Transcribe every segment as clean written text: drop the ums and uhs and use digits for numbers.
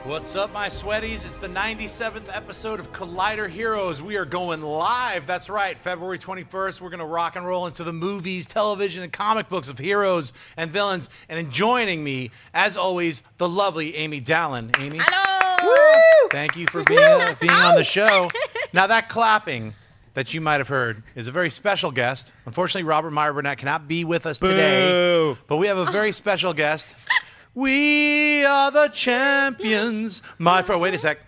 What's up, my sweaties? It's the 97th episode of Collider Heroes. We are going live. That's right. February 21st, we're going to rock and roll into the movies, television, and comic books of heroes and villains. And joining me, as always, the lovely Amy Dallen. Amy? Hello! Woo! Thank you for being on the show. Now, that clapping that you might have heard is a very special guest. Unfortunately, Robert Meyer Burnett cannot be with us today. But we have a very special guest. We are the champions, my friend. Wait a sec.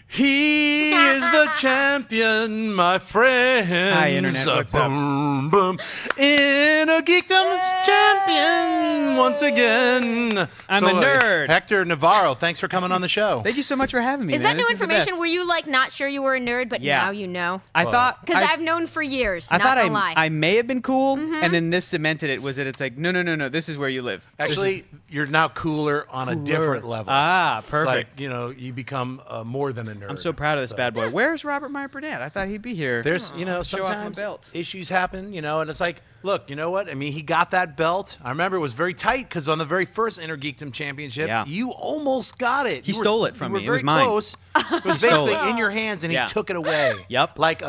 He is the champion, my friend. Hi, Internet. What's up? Boom. Inner Geekdom champion once again. I'm a nerd. Hector Navarro, thanks for coming on the show. Thank you so much for having me. Is man. that new This the information? best. Were you like not sure you were a nerd, but Yeah. now you know? I thought Because I've known for years. I not thought gonna lie. I may have been cool, and then this cemented it. Was that it's like no. This is where you live. Actually, you're now cooler on a different level. Ah, It's perfect. like, you become more than a nerd. I'm so proud of this bad boy. Where's Robert Meyer Burnett? I thought he'd be here. There's, show off my sometimes belt. issues happen, and it's like, look, you know what? I mean, he got that belt. I remember it was very tight because on the very first Inner Geekdom Championship, Yeah. you almost got it. He You were- stole it from you were me. It very was mine. close. It was stole basically it. in your hands, and Yeah. he took it away. Yep. Like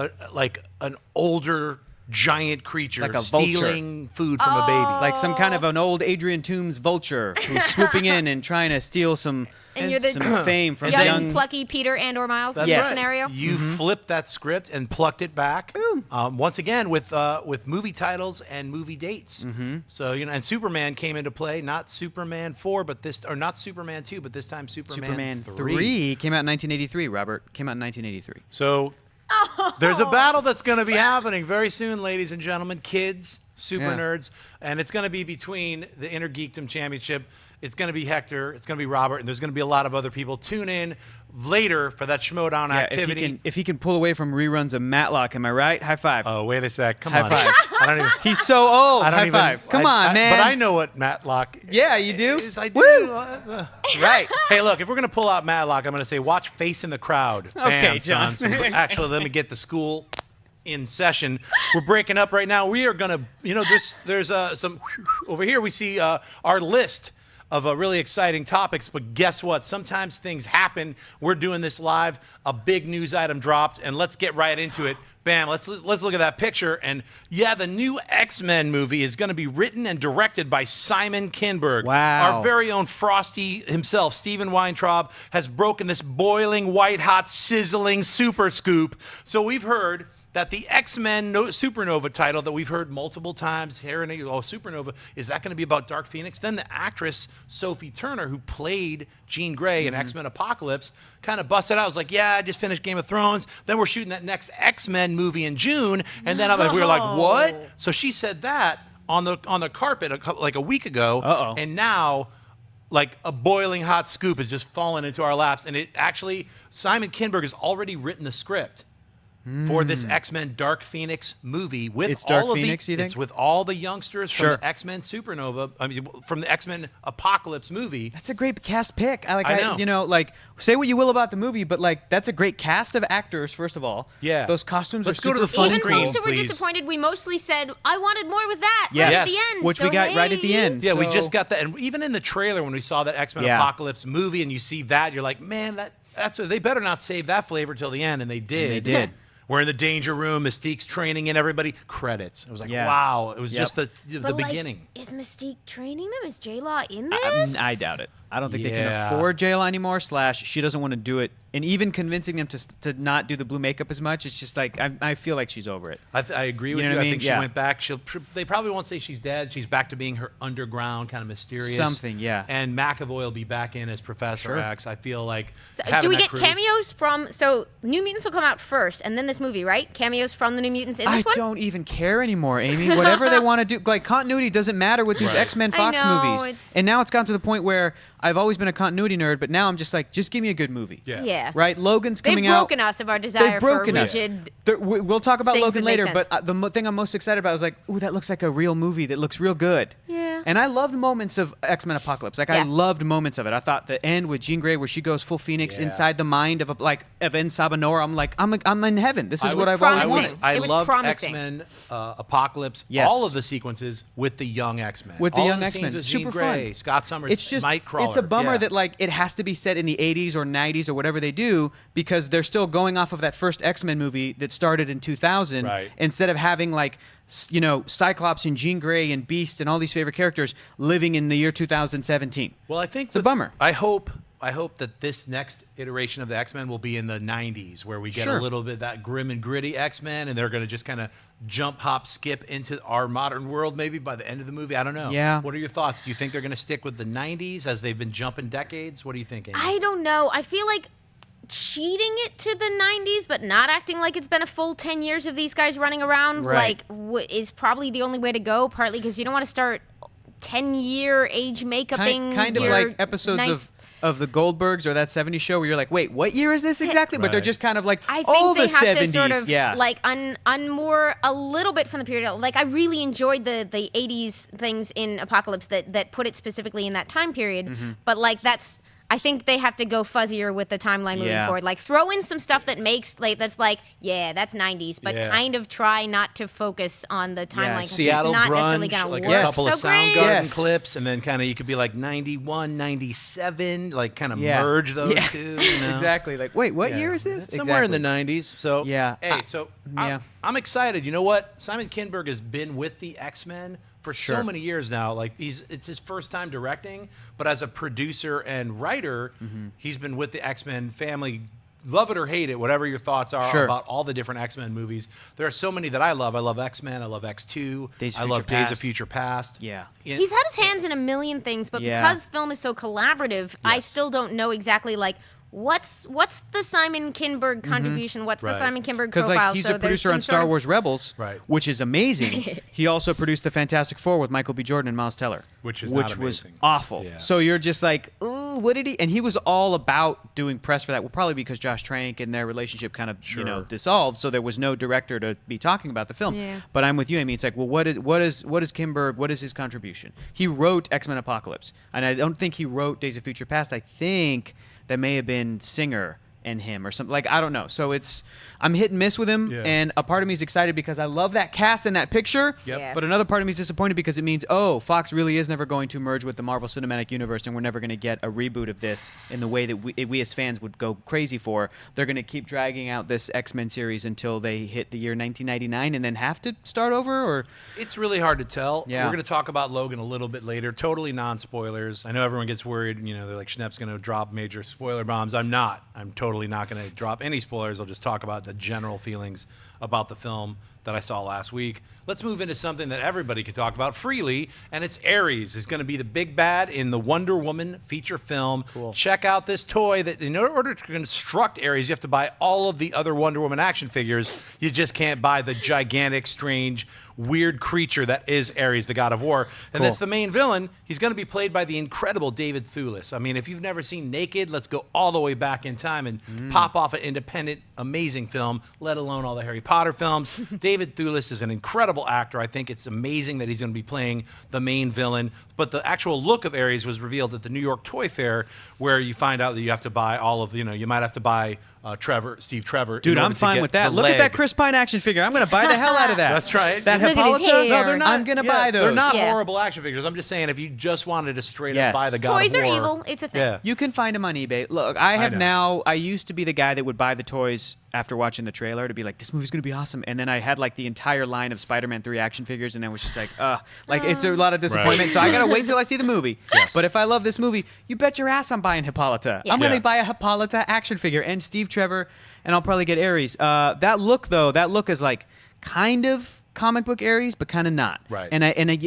an older giant creature Like a vulture. stealing food from a baby. Like some kind of an old Adrian Toombs vulture who's swooping in and trying to steal some And you're the some fame from young, young. plucky Peter and or Miles That's Yes. right. scenario. You flipped that script and plucked it back. Once again with movie titles and movie dates. So and Superman came into play. Not Superman 4, but not Superman 2, but this time Superman 3 came out in 1983. Robert came out in 1983. So there's a battle that's going to be happening very soon, ladies and gentlemen, kids, super Yeah. nerds, and it's going to be between the Inner Geekdom Championship. It's going to be Hector. It's going to be Robert, and there's going to be a lot of other people. Tune in later for that Schmodown activity. If he can pull away from reruns of Matlock, am I right? High five. Oh, wait a sec. Come High on. five. I don't even. He's so old. I don't High even. five. Come on, man. But I know what Matlock. Yeah, you do. Is. I do. Woo! Right. Hey, look. If we're gonna pull out Matlock, I'm gonna say watch Face in the Crowd. Okay, Bam, John. son. Actually, let me get the school in session. We're breaking up right now. We are gonna. There's some over here. We see our list of really exciting topics, but guess what? Sometimes things happen. We're doing this live. A big news item dropped, and let's get right into it. Bam! Let's look at that picture. And yeah, the new X-Men movie is going to be written and directed by Simon Kinberg. Wow! Our very own Frosty himself, Steven Weintraub, has broken this boiling, white-hot, sizzling super scoop. So we've heard that the X-Men Supernova title that we've heard multiple times here in Supernova, is that going to be about Dark Phoenix? Then the actress Sophie Turner, who played Jean Grey in X-Men Apocalypse, kind of busted out. I was like, yeah, I just finished Game of Thrones. Then we're shooting that next X-Men movie in June. And then we were like, what? So she said that on the carpet a week ago. Uh-oh. And now, like a boiling hot scoop is just falling into our laps. And it actually, Simon Kinberg has already written the script for this X-Men Dark Phoenix movie with It's Dark all Phoenix, you think? It's with all the youngsters Sure. from the X-Men Supernova. I mean, from the X-Men Apocalypse movie. That's a great cast pick. I know. Say what you will about the movie, but that's a great cast of actors. First of all, Yeah. those costumes Let's are go to super the full fun. Even screen, folks who were please. disappointed, we mostly said, I wanted more with that Yes. right at the end. Which we got right at the end. Yeah, we So- just got that, and even in the trailer when we saw that X-Men Yeah. Apocalypse movie, and you see that, you're like, man, that's they better not save that flavor till the end, and they did. They did. We're in the danger room. Mystique's training and everybody. Credits. It was like, Yeah. wow. It was Yep. just the But, beginning. Is Mystique training them? Is J-Law in this? I doubt it. I don't think they can Yeah. afford J-Law anymore. / she doesn't want to do it, and even convincing them to not do the blue makeup as much. It's just like I feel like she's over it. I agree with You you. know what I I think mean? she Yeah. went back. They probably won't say she's dead. She's back to being her underground, kind of mysterious. Something, yeah. And McAvoy will be back in as Professor Sure. X. I feel like. So, having do we that get crew- cameos from... So, New Mutants will come out first, and then this movie, right? Cameos from the New Mutants in I this one? don't even care anymore, Amy. Whatever they want to do, continuity doesn't matter with these Right. X-Men I Fox know, movies. it's- And now it's gotten to the point where I've always been a continuity nerd, but now I'm just like, just give me a good movie. Yeah. Right? Logan's They've coming out. broken us of our desire They've broken for us. rigid... We'll talk about things Logan that make later, but sense. the thing I'm most excited about is like, ooh, that looks like a real movie that looks real good. Yeah. And I loved moments of X-Men Apocalypse. Like, I Yeah. loved moments of it. I thought the end with Jean Grey, where she goes full Phoenix inside the mind of Evan Sabanora. I'm like, I'm in heaven. This is what I've always promising. wanted. I It was loved promising. X-Men Apocalypse, Yes. all of the sequences with the young X-Men. With the all young the X-Men. scenes with Jean Super Grey, fun. Scott Summers, It's just, Nightcrawler. it's a bummer Yeah. that like it has to be set in the 80s or 90s or whatever they do, because they're still going off of that first X-Men movie that started in 2000, Right. instead of having like Cyclops and Jean Grey and Beast and all these favorite characters living in the year 2017. Well, I think It's a bummer. I hope that this next iteration of the X-Men will be in the 90s, where we get Sure. a little bit of that grim and gritty X-Men, and they're going to just kind of jump, hop, skip into our modern world maybe by the end of the movie. I don't know. Yeah. What are your thoughts? Do you think they're going to stick with the 90s as they've been jumping decades? What do you think, Amy? I don't know. I feel like cheating it to the 90s, but not acting like it's been a full 10 years of these guys running around, Right. is probably the only way to go. Partly because you don't want to start 10-year age makeuping. Kind of your like episodes nice- of the Goldbergs or that 70s show where you're like, wait, what year is this exactly? But they're Right. just kind of like, I think oh, they the have 70s. to sort of yeah. like unmoor a little bit from the period. Like I really enjoyed the 80s things in Apocalypse that put it specifically in that time period. Mm-hmm. But like I think they have to go fuzzier with the timeline moving Yeah. forward. Like throw in some stuff that makes that's like, yeah, that's 90s, but Yeah. kind of try not to focus on the timeline. 'cause Seattle it's not necessarily grunge, gonna like work a couple of so great. Soundgarden Yes. clips, and then kind of you could be like 91, 97, like kind of Yeah. merge those Yeah. two. You know? Exactly. Like, wait, what Yeah. year is this? Somewhere in the Exactly. 90s. So Yeah. Hey, so yeah. I'm excited. You know what? Simon Kinberg has been with the X-Men for so Sure. many years now. Like it's his first time directing, but as a producer and writer, Mm-hmm. he's been with the X-Men family. Love it or hate it, whatever your thoughts are Sure. about all the different X-Men movies. There are so many that I love. I love X-Men. I love X2. Days of I Future love Days of Past. Future Past. Yeah. He's had his hands in a million things, but Yeah. because film is so collaborative, I Yes. still don't know exactly like what's the Simon Kinberg contribution? What's Right. the Simon Kinberg Because profile? like he's So a there's producer some on sort Star of- Wars Rebels, Right. which is amazing. He also produced the Fantastic Four with Michael B. Jordan and Miles Teller, Which is not was amazing. awful. Yeah. So you're just like, ooh, what did he? And he was all about doing press for that. Well, probably because Josh Trank and their relationship kind of Sure. dissolved, so there was no director to be talking about the film. Yeah. But I'm with you, Amy. It's like, well, what is Kinberg? What is his contribution? He wrote X-Men Apocalypse, and I don't think he wrote Days of Future Past. I think that may have been Singer and him or something. Like, I don't know. So I'm hit and miss with him, Yeah. and a part of me is excited because I love that cast and that picture. Yep. Yeah. But another part of me is disappointed because it means, oh, Fox really is never going to merge with the Marvel Cinematic Universe, and we're never going to get a reboot of this in the way that we as fans would go crazy for. They're going to keep dragging out this X-Men series until they hit the year 1999 and then have to start over, or It's really hard to tell. Yeah. We're going to talk about Logan a little bit later. Totally non-spoilers. I know everyone gets worried. They're like, Schnepp's going to drop major spoiler bombs. I'm not. I'm totally not going to drop any spoilers. I'll just talk about the general feelings about the film that I saw last week. Let's move into something that everybody can talk about freely, and it's Ares. It's going to be the big bad in the Wonder Woman feature film. Cool. Check out this toy that in order to construct Ares, you have to buy all of the other Wonder Woman action figures. You just can't buy the gigantic, strange, weird creature that is Ares, the god of war. And Cool. that's the main villain. He's going to be played by the incredible David Thewlis. I mean, if you've never seen Naked, let's go all the way back in time and pop off an independent, amazing film, let alone all the Harry Potter films. David Thewlis is an incredible actor. I think it's amazing that he's going to be playing the main villain. But the actual look of Ares was revealed at the New York Toy Fair, where you find out that you have to buy all of, you might have to buy Steve Trevor. dude, in order I'm to fine get with that. the Look at that leg. Chris Pine action figure. I'm going to buy the hell out of that. That's right. That Look at his Hippolyta? hair. No, they're not. I'm gonna buy They're those. not Yeah. horrible action figures. I'm just saying, if you just wanted to straight Yes. up buy the God Toys of are War, evil. It's a thing. Yeah. You can find them on eBay. Look, I have know. now. I used to be the guy that would buy the toys after watching the trailer to be like, this movie's gonna be awesome. And then I had like the entire line of Spider-Man 3 action figures, and then was just like, it's a lot of disappointment. Right. So I gotta wait till I see the movie. Yes. But if I love this movie, you bet your ass I'm buying Hippolyta. Yeah. I'm gonna Yeah. buy a Hippolyta action figure and Steve Trevor, and I'll probably get Ares. That look is like kind of comic book Ares, but kind of not. Right. And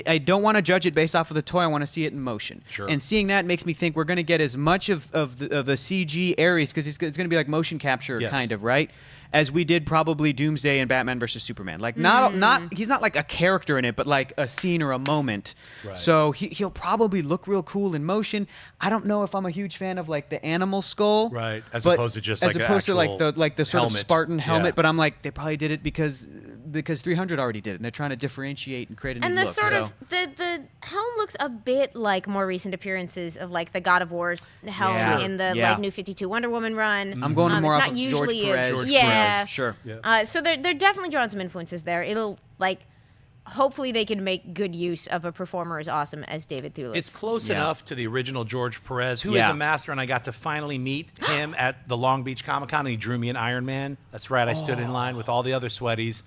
I don't want to judge it based off of the toy. I want to see it in motion. Sure. And seeing that makes me think we're going to get as much of the CG Ares, because it's going to be like motion capture Yes. kind of, right? As we did probably Doomsday and Batman versus Superman. Like not he's not like a character in it, but like a scene or a moment. Right. So he'll probably look real cool in motion. I don't know if I'm a huge fan of like the animal skull. Right, as but- opposed to just as like an opposed to like actual the sort of helmet. Spartan helmet. Yeah. But I'm like, they probably did it because because 300 already did it, and they're trying to differentiate and create a new And the look. sort so. of the helm looks a bit like more recent appearances of like the God of War's helm Yeah. in the Yeah. like New 52 Wonder Woman run. I'm going more it's off not of George usually Perez. George yeah. Perez. Sure. Yeah. So they're definitely drawing some influences there. It'll like hopefully they can make good use of a performer as awesome as David Thewlis. It's close Yeah. enough to the original George Perez, who is Yeah. a master, and I got to finally meet him at the Long Beach Comic Con, and he drew me an Iron Man. That's right, I stood in line with all the other sweaties,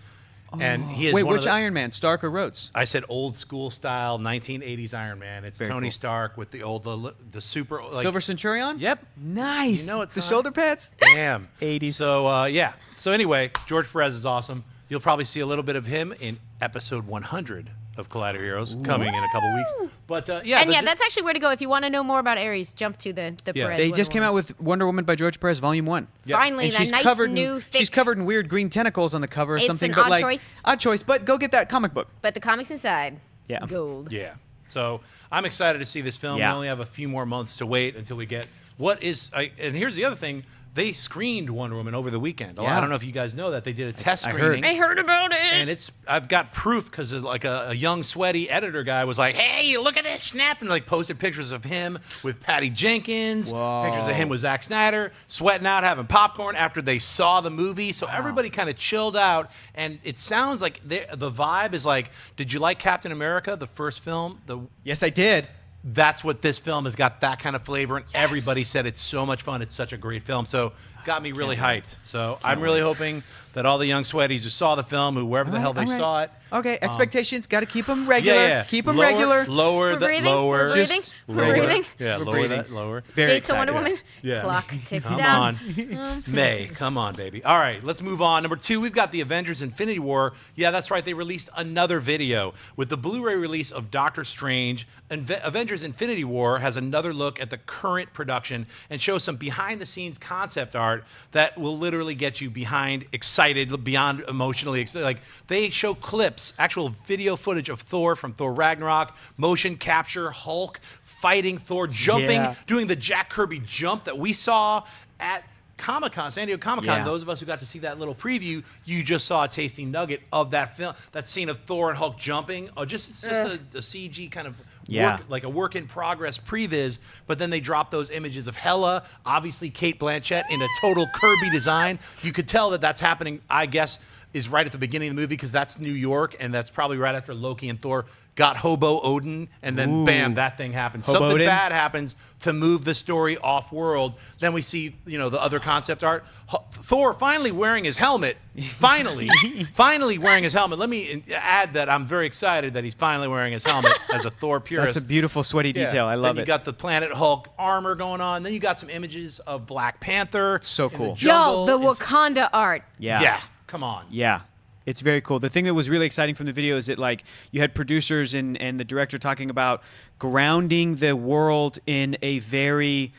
and he is Wait, one which of the, Iron Man, Stark or Rhodes? I said old school style 1980s Iron Man. It's Very Tony cool. Stark with the super like, Silver Centurion? Yep. Nice. You know it's the not. shoulder pads? Damn. 80s. So yeah. So anyway, George Perez is awesome. You'll probably see a little bit of him in episode 100 of Collider Heroes coming in a couple weeks. But yeah, and yeah, that's actually where to go if you want to know more about Ares. Jump to the Yeah. Perez. They Wonder just came Woman. out with Wonder Woman by George Perez, Volume 1. Yeah. Finally And that she's nice covered new in, thick. she's covered in weird green tentacles on the cover or It's something. an but odd like, choice. Odd choice, but go get that comic book. But the comics inside, Yeah. gold. Yeah. So I'm excited to see this film. Yeah. We only have a few more months to wait until we get what is. And here's the other thing. They screened Wonder Woman over the weekend. Yeah. I don't know if you guys know that they did a test I heard. screening. I heard about it. And I've got proof because like a young sweaty editor guy was like, "Hey, look at this Schnepp," and like posted pictures of him with Patty Jenkins, Whoa. pictures of him with Zack Snyder, sweating out, having popcorn after they saw the movie. So everybody kind of chilled out, and it sounds like the vibe is like, did you like Captain America, the first film? Yes, I did. That's what this film has got, that kind of flavor, and everybody said it's so much fun. It's such a great film. So got me really hyped. So I'm really hoping that all the young sweaties who saw the film, whoever the hell they All right. saw it. Okay, expectations, got to keep them regular. Yeah. Keep them Lower- regular. Lower We're the breathing. lower. We're breathing. Just We're lower. breathing. Yeah, We're lower breathing. that. Lower. Very Days to excited. Wonder Woman. Yeah. Clock ticks Come down. on. May, come on, baby. All right, let's move on. Number 2, we've got the Avengers Infinity War. Yeah, that's right. They released another video with the Blu-ray release of Doctor Strange. Avengers Infinity War has another look at the current production and shows some behind-the-scenes concept art that will literally get you behind, excited, beyond emotionally excited. Like, they show clips, actual video footage of Thor from Thor Ragnarok, motion capture, Hulk, fighting Thor, jumping, Yeah. doing the Jack Kirby jump that we saw at Comic-Con, San Diego Comic-Con. Yeah. Those of us who got to see that little preview, you just saw a tasty nugget of that film, that scene of Thor and Hulk jumping. Oh, it's just a CG kind of Yeah. work, like a work in progress previs. But then they dropped those images of Hela, obviously Kate Blanchett in a total Kirby design. You could tell that that's happening, I guess, is right at the beginning of the movie because that's New York, and that's probably right after Loki and Thor got Hobo Odin, and then bam, that thing happens. Hobo Something Odin? bad happens to move the story off-world. Then we see, the other concept art. Thor finally wearing his helmet. Finally wearing his helmet. Let me add that I'm very excited that he's finally wearing his helmet as a Thor purist. That's a beautiful sweaty detail. I love then it. you got the Planet Hulk armor going on. Then you got some images of Black Panther. So in the cool. jungle. Yo, the It's- Wakanda art. Yeah, come on. Yeah. It's very cool. The thing that was really exciting from the video is that like you had producers and the director talking about grounding the world in a very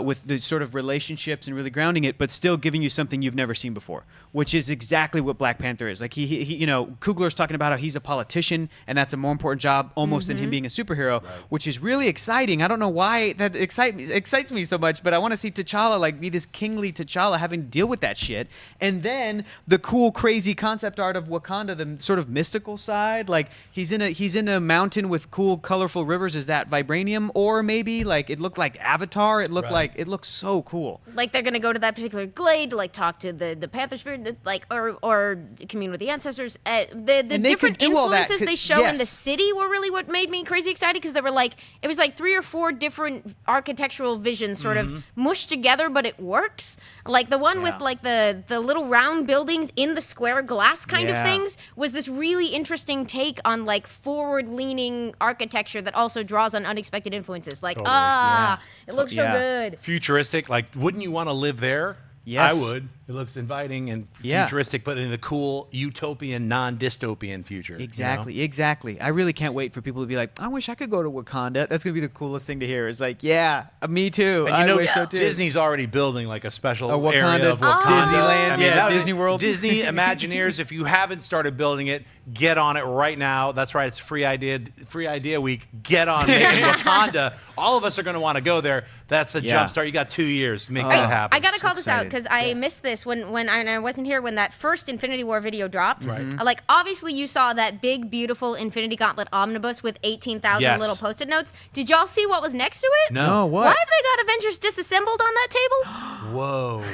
with the sort of relationships and really grounding it, but still giving you something you've never seen before, which is exactly what Black Panther is. Like he Coogler's talking about how he's a politician and that's a more important job almost than him being a superhero, which is really exciting. I don't know why that excites me so much, but I want to see T'Challa like be this kingly T'Challa having to deal with that shit. And then the cool, crazy concept art of Wakanda, the sort of mystical side. Like he's in a mountain with cool, colorful rivers. Is that vibranium? Or maybe like it looked like Avatar. It looked like it looks so cool. Like they're gonna go to that particular glade to like talk to the Panther spirit, like or commune with the ancestors. The And they different could do all that, influences they 'cause- show in the yes. city were really what made me crazy excited because they were like it was like 3 or 4 different architectural visions sort of mushed together, but it works. Like the one with Yeah. like the little round buildings in the square glass kind of Yeah. things was this really interesting take on like forward-leaning architecture that also draws on unexpected influences. Like Totally. it looks so Yeah. good. Futuristic. Like, wouldn't you want to live there? Yes. I would. It looks inviting and Yeah. futuristic, but in the cool utopian, non-dystopian future. Exactly. I really can't wait for people to be like, I wish I could go to Wakanda. That's gonna be the coolest thing to hear. It's like, yeah, me too. And I wish so too. Disney's already building like a special A Wakanda- area of Wakanda. Disneyland, yeah, that- Disney World. Disney Imagineers, if you haven't started building it, get on it right now. That's right, it's free idea week. Get on making Wakanda. All of us are going to want to go there. That's the Yeah. jump start. You got 2 years to make that happen. I gotta call this out excited. because I missed this this when I wasn't here when that first Infinity War video dropped. Right. Like, obviously, you saw that big, beautiful Infinity Gauntlet omnibus with 18,000 Yes. little Post-it notes. Did y'all see what was next to it? No. what? Why have they got Avengers disassembled on that table? Whoa.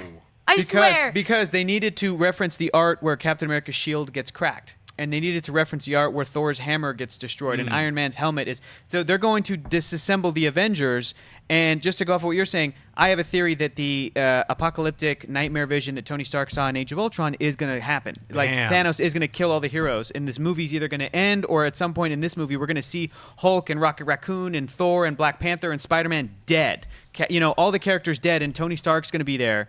I swear. Because they needed to reference the art where Captain America's shield gets cracked. And they needed to reference the art where Thor's hammer gets destroyed and Iron Man's helmet is. So they're going to disassemble the Avengers. And just to go off what you're saying, I have a theory that the apocalyptic nightmare vision that Tony Stark saw in Age of Ultron is going to happen. Like, Damn. Thanos is going to kill all the heroes. And this movie's either going to end, or at some point in this movie, we're going to see Hulk and Rocket Raccoon and Thor and Black Panther and Spider-Man dead. All the characters dead, and Tony Stark's going to be there.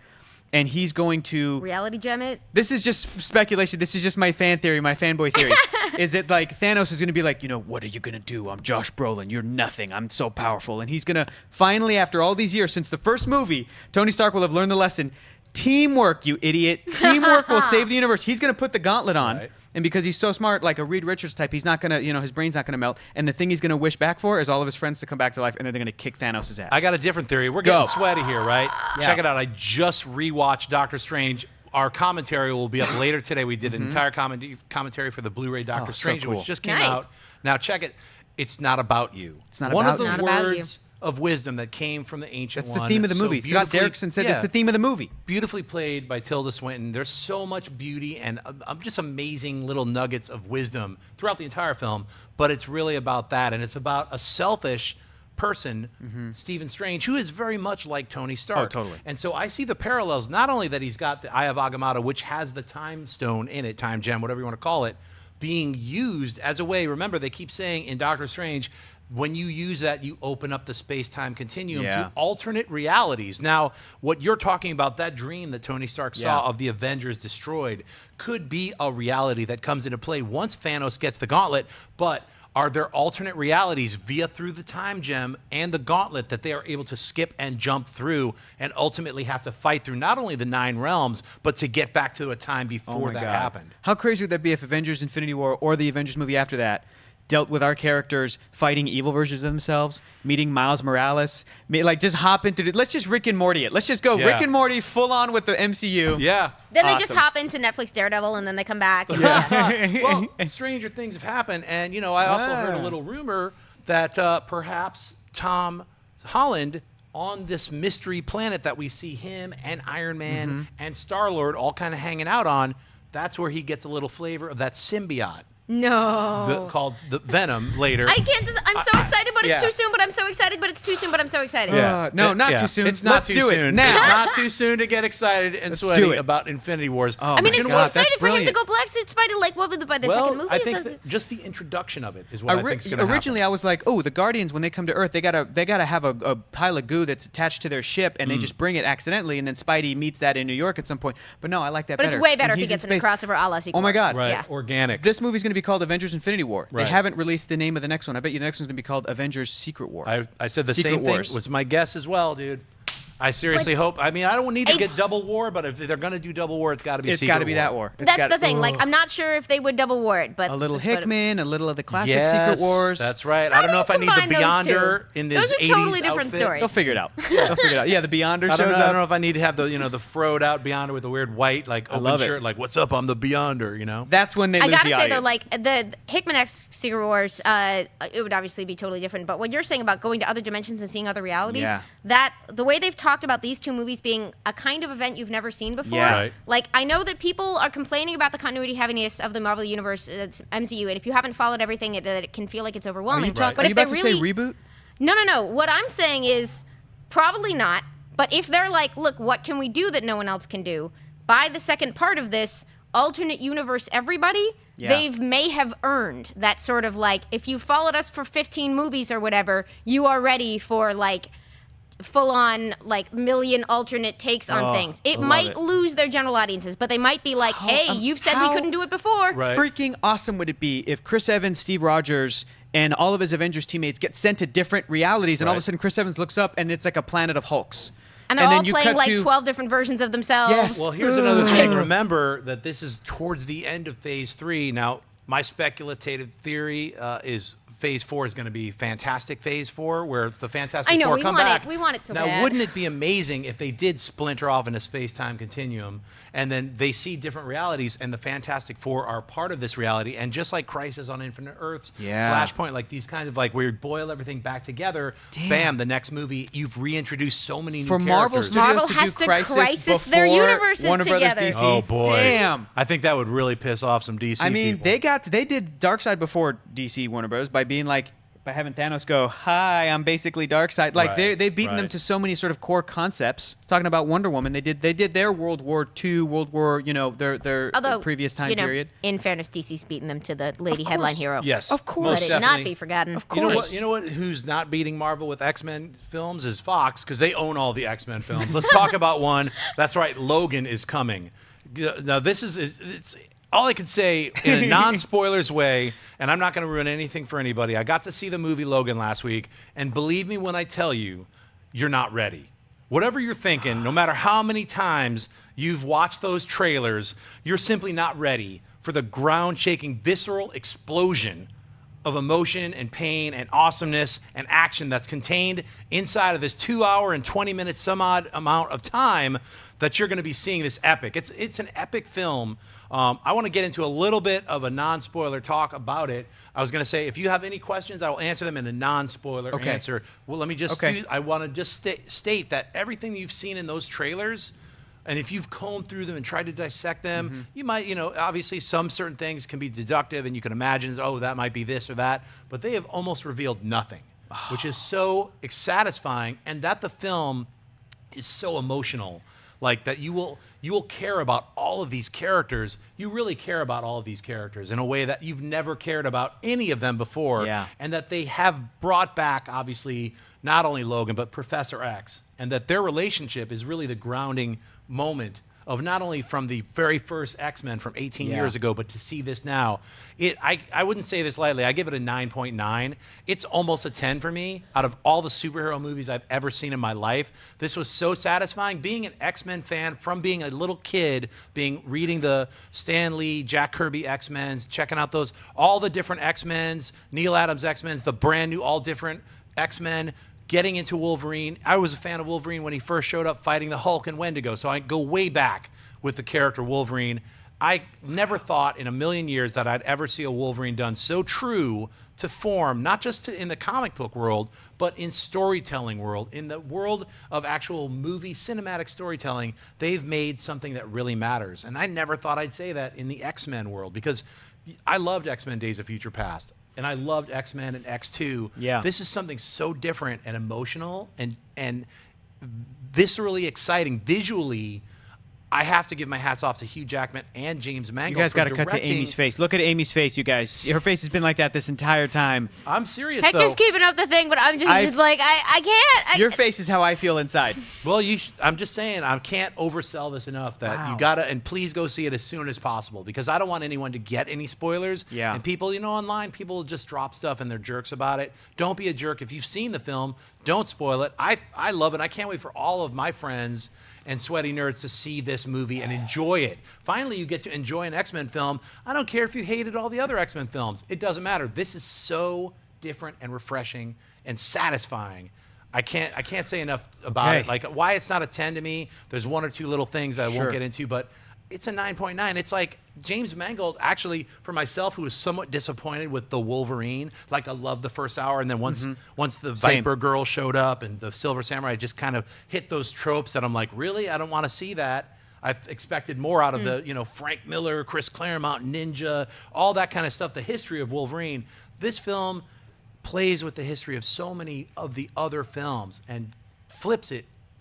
And he's going to Reality gem it. This is just speculation. This is just my fan theory, my fanboy theory. Is that like Thanos is going to be like, what are you going to do? I'm Josh Brolin. You're nothing. I'm so powerful. And he's going to finally, after all these years, since the first movie, Tony Stark will have learned the lesson. Teamwork, you idiot. Teamwork will save the universe. He's going to put the gauntlet on. Right. And because he's so smart, like a Reed Richards type, he's not going to, his brain's not going to melt. And the thing he's going to wish back for is all of his friends to come back to life, and then they're going to kick Thanos' ass. I got a different theory. We're getting Go. sweaty here, right? Yeah. Check it out. I just rewatched Doctor Strange. Our commentary will be up later today. We did an entire commentary for the Blu-ray Doctor so Strange, cool. which just came Nice. out. Now check it. It's not about you. It's not One about of the you. Not about you. words of wisdom that came from the ancient That's the one. theme of the so movie. Scott beautifully- Derrickson said yeah, it's the theme of the movie. beautifully played by Tilda Swinton. There's so much beauty and just amazing little nuggets of wisdom throughout the entire film, but it's really about that, and it's about a selfish person, Stephen Strange, who is very much like Tony Stark. Oh, totally. And so I see the parallels, not only that he's got the Eye of Agamotto, which has the time stone in it, time gem, whatever you want to call it, being used as a way. Remember, they keep saying in Doctor Strange, when you use that, you open up the space-time continuum Yeah. to alternate realities. Now, what you're talking about, that dream that Tony Stark saw Yeah. of the Avengers destroyed, could be a reality that comes into play once Thanos gets the gauntlet, but are there alternate realities through the time gem and the gauntlet that they are able to skip and jump through and ultimately have to fight through not only the 9 realms, but to get back to a time before that happened? How crazy would that be if Avengers Infinity War or the Avengers movie after that dealt with our characters fighting evil versions of themselves, meeting Miles Morales, like just hop into it. Let's just Rick and Morty it. Let's just go Yeah. Rick and Morty full on with the MCU. Yeah. Then they just Awesome. hop into Netflix Daredevil and then they come back. And Well, stranger things have happened, and I also heard a little rumor that perhaps Tom Holland, on this mystery planet that we see him and Iron Man and Star-Lord all kind of hanging out on, that's where he gets a little flavor of that symbiote No. called the Venom later. I can't just. I'm so excited, but it's yeah. too soon. But I'm so excited, but it's too soon. But I'm so excited. No, not too soon. It's not Let's too do it soon. now. It's not too soon to get excited and Let's sweaty do it. about Infinity Wars. Oh, I mean, my it's too God, that's excited for him to brilliant. go Black Suit Spider. Like, what by the well, second movie? I Is think that- just the introduction of it is what I think is going to Originally, I was like, oh, the Guardians, when they come to Earth, they gotta have a pile of goo that's attached to their ship, and they just bring it accidentally, and then Spidey meets that in New York at some point. But no, I like that But better. it's way better And if he he's gets in a space. crossover a la Secret Oh my Wars. God. right, Yeah. organic. This movie's going to be called Avengers Infinity War. Right. They haven't released the name of the next one. I bet you the next one's going to be called Avengers Secret War. I said the Secret same Wars. thing. Was my guess as well, dude. I seriously hope. I mean, I don't need to get It's- double war, but if they're going to do double war, it's got to be. It's Secret got to be War. that war. It's That's gotta- the thing. Like, I'm not sure if they would double war it, but a little but- Hickman, a little of the classic Yes, Secret Wars. That's right. How I don't do know you if I need combine the those two? Beyonder in this Those are 80s totally different outfit. stories. They'll figure it out. They'll figure it out. Yeah, the Beyonder I shows don't, know, up. I don't know if I need to have the the froed out Beyonder with the weird white open love it. shirt. Like, what's up? I'm the Beyonder. That's when they I lose gotta the say though, audience. like the Hickman X Secret Wars, it would obviously be totally different. But what you're saying about going to other dimensions and seeing other realities, Yeah. that the way they've talked about these two movies being a kind of event you've never seen before. Yeah. Right. Like, I know that people are complaining about the continuity heaviness of the Marvel Universe, it's MCU, and if you haven't followed everything, it can feel like it's overwhelming. Right. But Are you if they about to really say reboot? No. What I'm saying is probably not. But if they're like, look, what can we do that no one else can do? By the second part of this, alternate universe everybody, Yeah. they may have earned that sort of like, if you followed us for 15 movies or whatever, you are ready for like full on like million alternate takes on Oh, things. It I love might it. lose their general audiences, but they might be like, hey, you've said we how- couldn't do it before. Right. Freaking awesome would it be if Chris Evans, Steve Rogers, and all of his Avengers teammates get sent to different realities, and all of a Right. sudden Chris Evans looks up and it's like a planet of Hulks. And they're then all you playing cut like to- 12 different versions of themselves. Yes. Well, here's another thing. Remember that this is towards the end of Phase 3. Now, my speculative theory is Phase 4 is going to be Fantastic Phase 4, where the Fantastic I know, Four we come want back. it. We want it so now, bad. wouldn't it be amazing if they did splinter off in a space-time continuum, and then they see different realities, and the Fantastic Four are part of this reality, and just like Crisis on Infinite Earths, Flashpoint, like these kind of like where you boil everything back together, bam, the next movie, you've reintroduced so many new For Marvel characters. Studios Marvel to has do to crisis their before universes Warner Brothers together. DC. Oh boy! Damn. I think that would really piss off some DC. I mean, people. they did Darkseid before DC Warner Bros. By being like, by having Thanos go, "Hi, I'm basically Darkseid." Like Right, they've beaten them right. to so many sort of core concepts. Talking about Wonder Woman, they did their World War II, World War, their Although, previous time period. In fairness, DC's beating them to the lady course. headline hero. Yes, Of course. most Let it not definitely. be forgotten. Of You know course. what? You know what? Who's not beating Marvel with X-Men films is Fox, because they own all the X-Men films. Let's talk about one. That's right. Logan is coming. Now this it's all I can say in a non-spoilers way, and I'm not going to ruin anything for anybody. I got to see the movie Logan last week, and believe me when I tell you, you're not ready. Whatever you're thinking, no matter how many times you've watched those trailers, you're simply not ready for the ground-shaking, visceral explosion of emotion and pain and awesomeness and action that's contained inside of this 2 hour and 20 minute some odd amount of time that you're going to be seeing this epic. It's an epic film. I want to get into a little bit of a non-spoiler talk about it. I was going to say, if you have any questions, I will answer them in a non-spoiler answer. Well, let me just I want to just state that everything you've seen in those trailers, and if you've combed through them and tried to dissect them, you might, obviously some certain things can be deductive and you can imagine, oh, that might be this or that, but they have almost revealed nothing, which is so satisfying, and that the film is so emotional, like that you will care about all of these characters. You really care about all of these characters in a way that you've never cared about any of them before, and that they have brought back, obviously, not only Logan, but Professor X, and that their relationship is really the grounding moment of not only from the very first X-Men from 18 years ago, but to see this now. I wouldn't say this lightly. I give it a 9.9. It's almost a 10 for me. Out of all the superhero movies I've ever seen in my life, this was so satisfying. Being an X-Men fan from being a little kid, reading the Stan Lee, Jack Kirby X-Men's, checking out all the different X-Men's, Neil Adams X-Men's, the brand new, all different X-Men, getting into Wolverine. I was a fan of Wolverine when he first showed up fighting the Hulk and Wendigo, so I go way back with the character Wolverine. I never thought in a million years that I'd ever see a Wolverine done so true to form, not just in the comic book world, but in storytelling world, in the world of actual movie cinematic storytelling. They've made something that really matters. And I never thought I'd say that in the X-Men world, because I loved X-Men Days of Future Past, and I loved X-Men and X2. Yeah. This is something so different and emotional and viscerally exciting. Visually, I have to give my hats off to Hugh Jackman and James Mangold. You guys got to cut to Amy's face. Look at Amy's face, you guys. Her face has been like that this entire time. I'm serious, Hector's though. keeping up the thing, but I'm just like, I can't. Your face is how I feel inside. Well, I'm just saying, I can't oversell this enough that you gotta, and please go see it as soon as possible, because I don't want anyone to get any spoilers. Yeah. And people, online, people just drop stuff and they're jerks about it. Don't be a jerk. If you've seen the film, don't spoil it. I love it. I can't wait for all of my friends and sweaty nerds to see this movie and enjoy it. Finally, you get to enjoy an X-Men film. I don't care if you hated all the other X-Men films. It doesn't matter. This is so different and refreshing and satisfying. I can't say enough about it. Like, why it's not a 10 to me, there's one or two little things that I won't get into, but it's a 9.9. It's like James Mangold, actually, for myself, who was somewhat disappointed with the Wolverine, like I loved the first hour, and then once the Viper girl showed up and the Silver Samurai, just kind of hit those tropes that I'm like, really? I don't want to see that. I've expected more out of the, Frank Miller, Chris Claremont, Ninja, all that kind of stuff, the history of Wolverine. This film plays with the history of so many of the other films and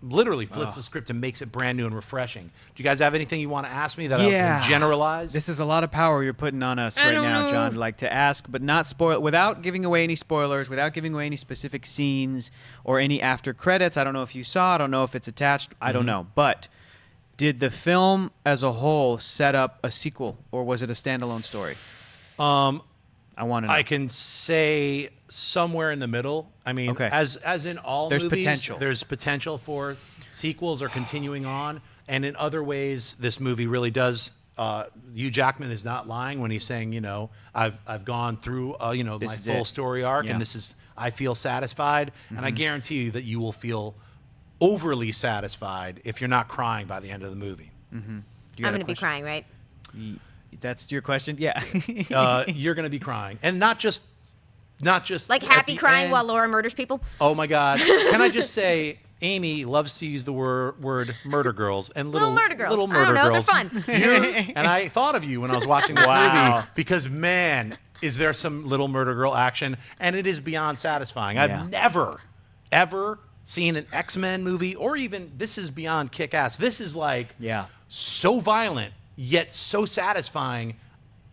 literally flips the script and makes it brand new and refreshing. Do you guys have anything you want to ask me that I can generalize? This is a lot of power you're putting on us right don't now, know. John. Like, to ask, but not spoil, without giving away any spoilers, without giving away any specific scenes or any after credits. I don't know if you saw. I don't know if it's attached. I don't know. But did the film as a whole set up a sequel, or was it a standalone story? I want to know. I can say somewhere in the middle. I mean, as in all There's movies, potential. there's potential for sequels or continuing on. And in other ways, this movie really does Hugh Jackman is not lying when he's saying, I've gone through, my full story arc, and I feel satisfied, and I guarantee you that you will feel overly satisfied if you're not crying by the end of the movie. I'm going to be crying, right? That's your question? Yeah. You're going to be crying, and not just Like happy crying while Laura murders people? Oh my God! Can I just say, Amy loves to use the word "murder girls" and little murder girls. Little I murder don't know, girls. they're fun. And I thought of you when I was watching this movie because, man, is there some little murder girl action, and it is beyond satisfying. I've never, ever seen an X-Men movie, or even this is beyond kick-ass. This is like so violent yet so satisfying.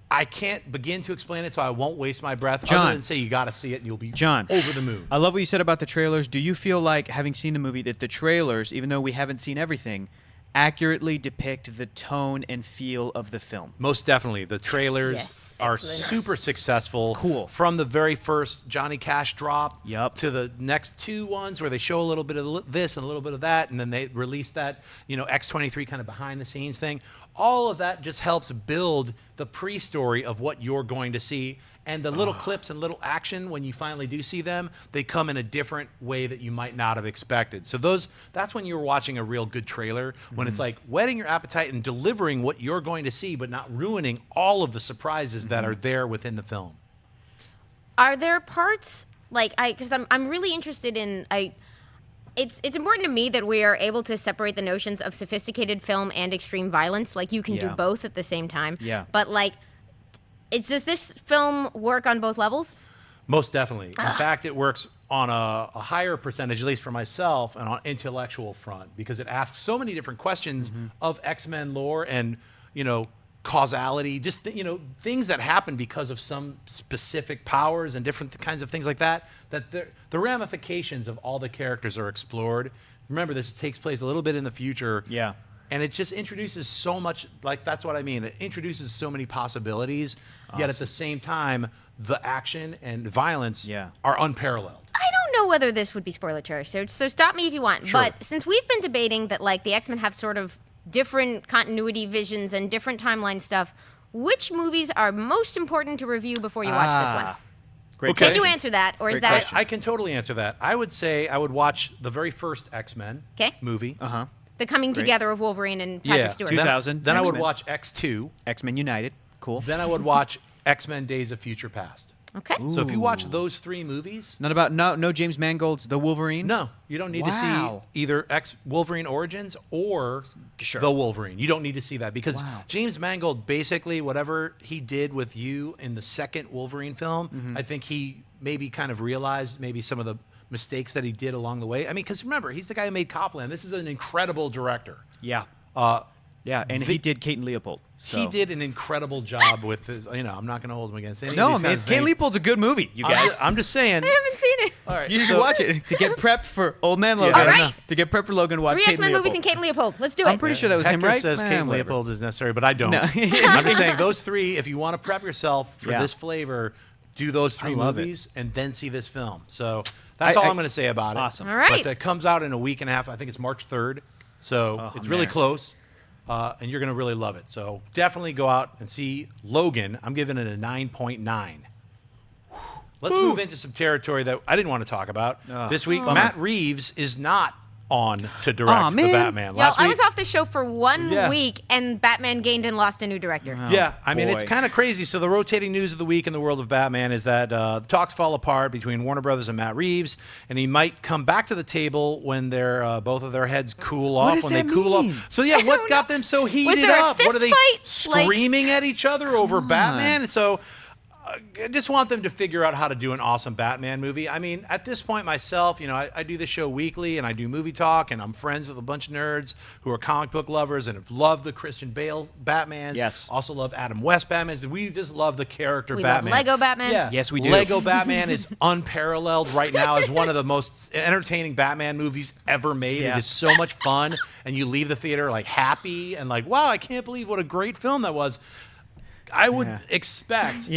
I can't begin to explain it, so I won't waste my breath. John, other than say you got to see it, and you'll be over the moon. I love what you said about the trailers. Do you feel like, having seen the movie, that the trailers, even though we haven't seen everything, accurately depict the tone and feel of the film? Most definitely. The trailers are super successful. Cool. From the very first Johnny Cash drop to the next two ones where they show a little bit of this and a little bit of that, and then they release that, X-23 kind of behind the scenes thing. All of that just helps build the pre-story of what you're going to see. And the little clips and little action, when you finally do see them, they come in a different way that you might not have expected. So that's when you're watching a real good trailer, when it's like whetting your appetite and delivering what you're going to see, but not ruining all of the surprises that are there within the film. Are there parts, because I'm really interested in, it's important to me that we are able to separate the notions of sophisticated film and extreme violence. Like, you can do both at the same time. Yeah. But, does this film work on both levels? Most definitely. In fact, it works on a higher percentage, at least for myself, and on intellectual front, because it asks so many different questions of X-Men lore and, causality, just, things that happen because of some specific powers and different kinds of things like that, that the ramifications of all the characters are explored. Remember, this takes place a little bit in the future. Yeah. And it just introduces so much, that's what I mean. It introduces so many possibilities, yet at the same time, the action and violence are unparalleled. I don't know whether this would be spoiler territory, so stop me if you want. Sure. But since we've been debating that, the X-Men have sort of different continuity visions and different timeline stuff, which movies are most important to review before you watch this one? Great Can you answer that, or is that... I can totally answer that. I would say I would watch the very first X-Men movie. The coming together of Wolverine and Patrick Stewart. 2000. Then I would watch X2. X-Men United. Cool. Then I would watch X-Men Days of Future Past. Okay. So if you watch those three movies... No James Mangold's The Wolverine? No. You don't need to see either Wolverine Origins or The Wolverine. You don't need to see that because James Mangold, basically, whatever he did with you in the second Wolverine film, I think he maybe kind of realized maybe some of the mistakes that he did along the way. I mean, because remember, he's the guy who made Copland. This is an incredible director. Yeah. And he did Kate and Leopold. So. He did an incredible job with his, I'm not going to hold him against any of No, these man, kinds of Kate things. Leopold's a good movie, you guys. I'm just saying. I haven't seen it. All right, You just watch it to get prepped for Old Man Logan. All right. To get prepped for Logan, watch 3 Kate X-Men and Leopold. movies and Kate and Leopold. Let's do it. I'm pretty sure that was Hector him, right? says Kate and whatever. Leopold is necessary, but I don't. No. I'm just saying those three, if you want to prep yourself for this flavor, do those three love movies and then see this film. So that's all I'm going to say about it. Awesome. All right. But it comes out in a week and a half. I think it's March 3rd. So it's really close. And you're going to really love it. So definitely go out and see Logan. I'm giving it a 9.9. Let's move into some territory that I didn't want to talk about this week. Matt Reeves is not on to direct the Batman. Y'all, I was off the show for 1 week, and Batman gained and lost a new director. I mean, it's kind of crazy. So the rotating news of the week in the world of Batman is that the talks fall apart between Warner Brothers and Matt Reeves, and he might come back to the table when their both of their heads cool off. does When that they cool mean? off. So yeah, what got them so heated there a up? What are they fist fight? screaming at each other over Batman? So I just want them to figure out how to do an awesome Batman movie. I mean, at this point myself, I do this show weekly and I do movie talk and I'm friends with a bunch of nerds who are comic book lovers and have loved the Christian Bale Batmans. Yes. Also love Adam West Batmans. We just love the character We Batman. love Lego Batman. Yeah. Yes, we do. Lego Batman is unparalleled right now as one of the most entertaining Batman movies ever made. Yeah. It is so much fun and you leave the theater happy and wow, I can't believe what a great film that was. I would expect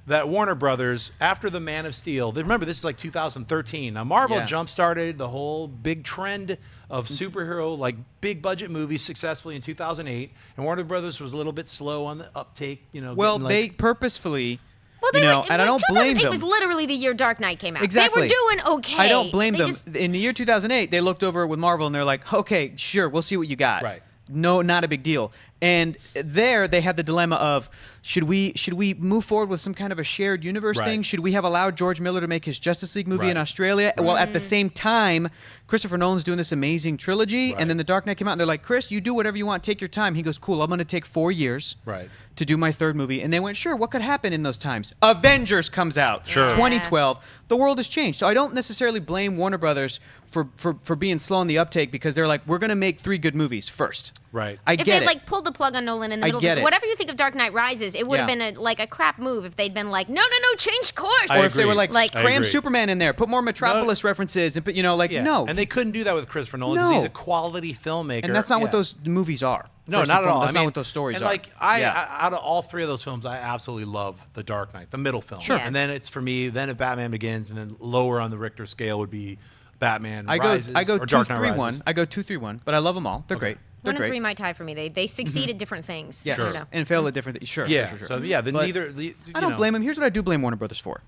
that Warner Brothers, after the Man of Steel, remember this is like 2013. Now Marvel Yeah. jump-started the whole big trend of superhero, like big budget movies successfully in 2008, and Warner Brothers was a little bit slow on the uptake. Well, getting, they purposefully. Well, they you know, were, and I don't blame 2008 them. was literally the year Dark Knight came out. Exactly. They were doing okay. I don't blame They them. just- In the year 2008, they looked over with Marvel and they're like, okay, sure, we'll see what you got. Right. No, not a big deal. And there they had the dilemma of should we move forward with some kind of a shared universe Right. thing? Should we have allowed George Miller to make his Justice League movie in Right. Australia? Well, at the same time, Christopher Nolan's doing this amazing trilogy, Right. and then The Dark Knight came out, and they're like, Chris, you do whatever you want, take your time. He goes, cool, I'm going to take 4 years Right. to do my third movie. And they went, sure, what could happen in those times? Avengers comes out. Sure. 2012. The world has changed. So I don't necessarily blame Warner Brothers for being slow on the uptake because they're like, we're going to make 3 good movies first. Right. I if get they'd it. like pulled the plug on Nolan in the I middle, get of it. this, whatever you think of Dark Knight Rises, it would have Yeah. been a crap move if they'd been like, no, change course. I Or if they agree. were like, Like- I cram agree. Superman in there, put more Metropolis references, and put, Yeah. no. And they couldn't do that with Christopher Nolan because No. he's a quality filmmaker. And that's not what Yeah. those movies are. No, First not and at all. foremost, That's I mean, not what those stories and are. like Yeah. out of all 3 of those films, I absolutely love The Dark Knight, the middle film. Sure. Yeah. And then it's for me. Then Batman Begins, and then lower on the Richter scale would be Batman I Rises go or 2 Dark Knight 3 1. Rises. I go 2 3 1, but I love them all. They're great. They're 1 and great. 3 might tie for me. They succeed at different things. Yes. I don't know. And fail at different things. Sure. Yeah. Sure. So yeah, then But neither. I don't blame him. Here's what I do blame Warner Brothers for.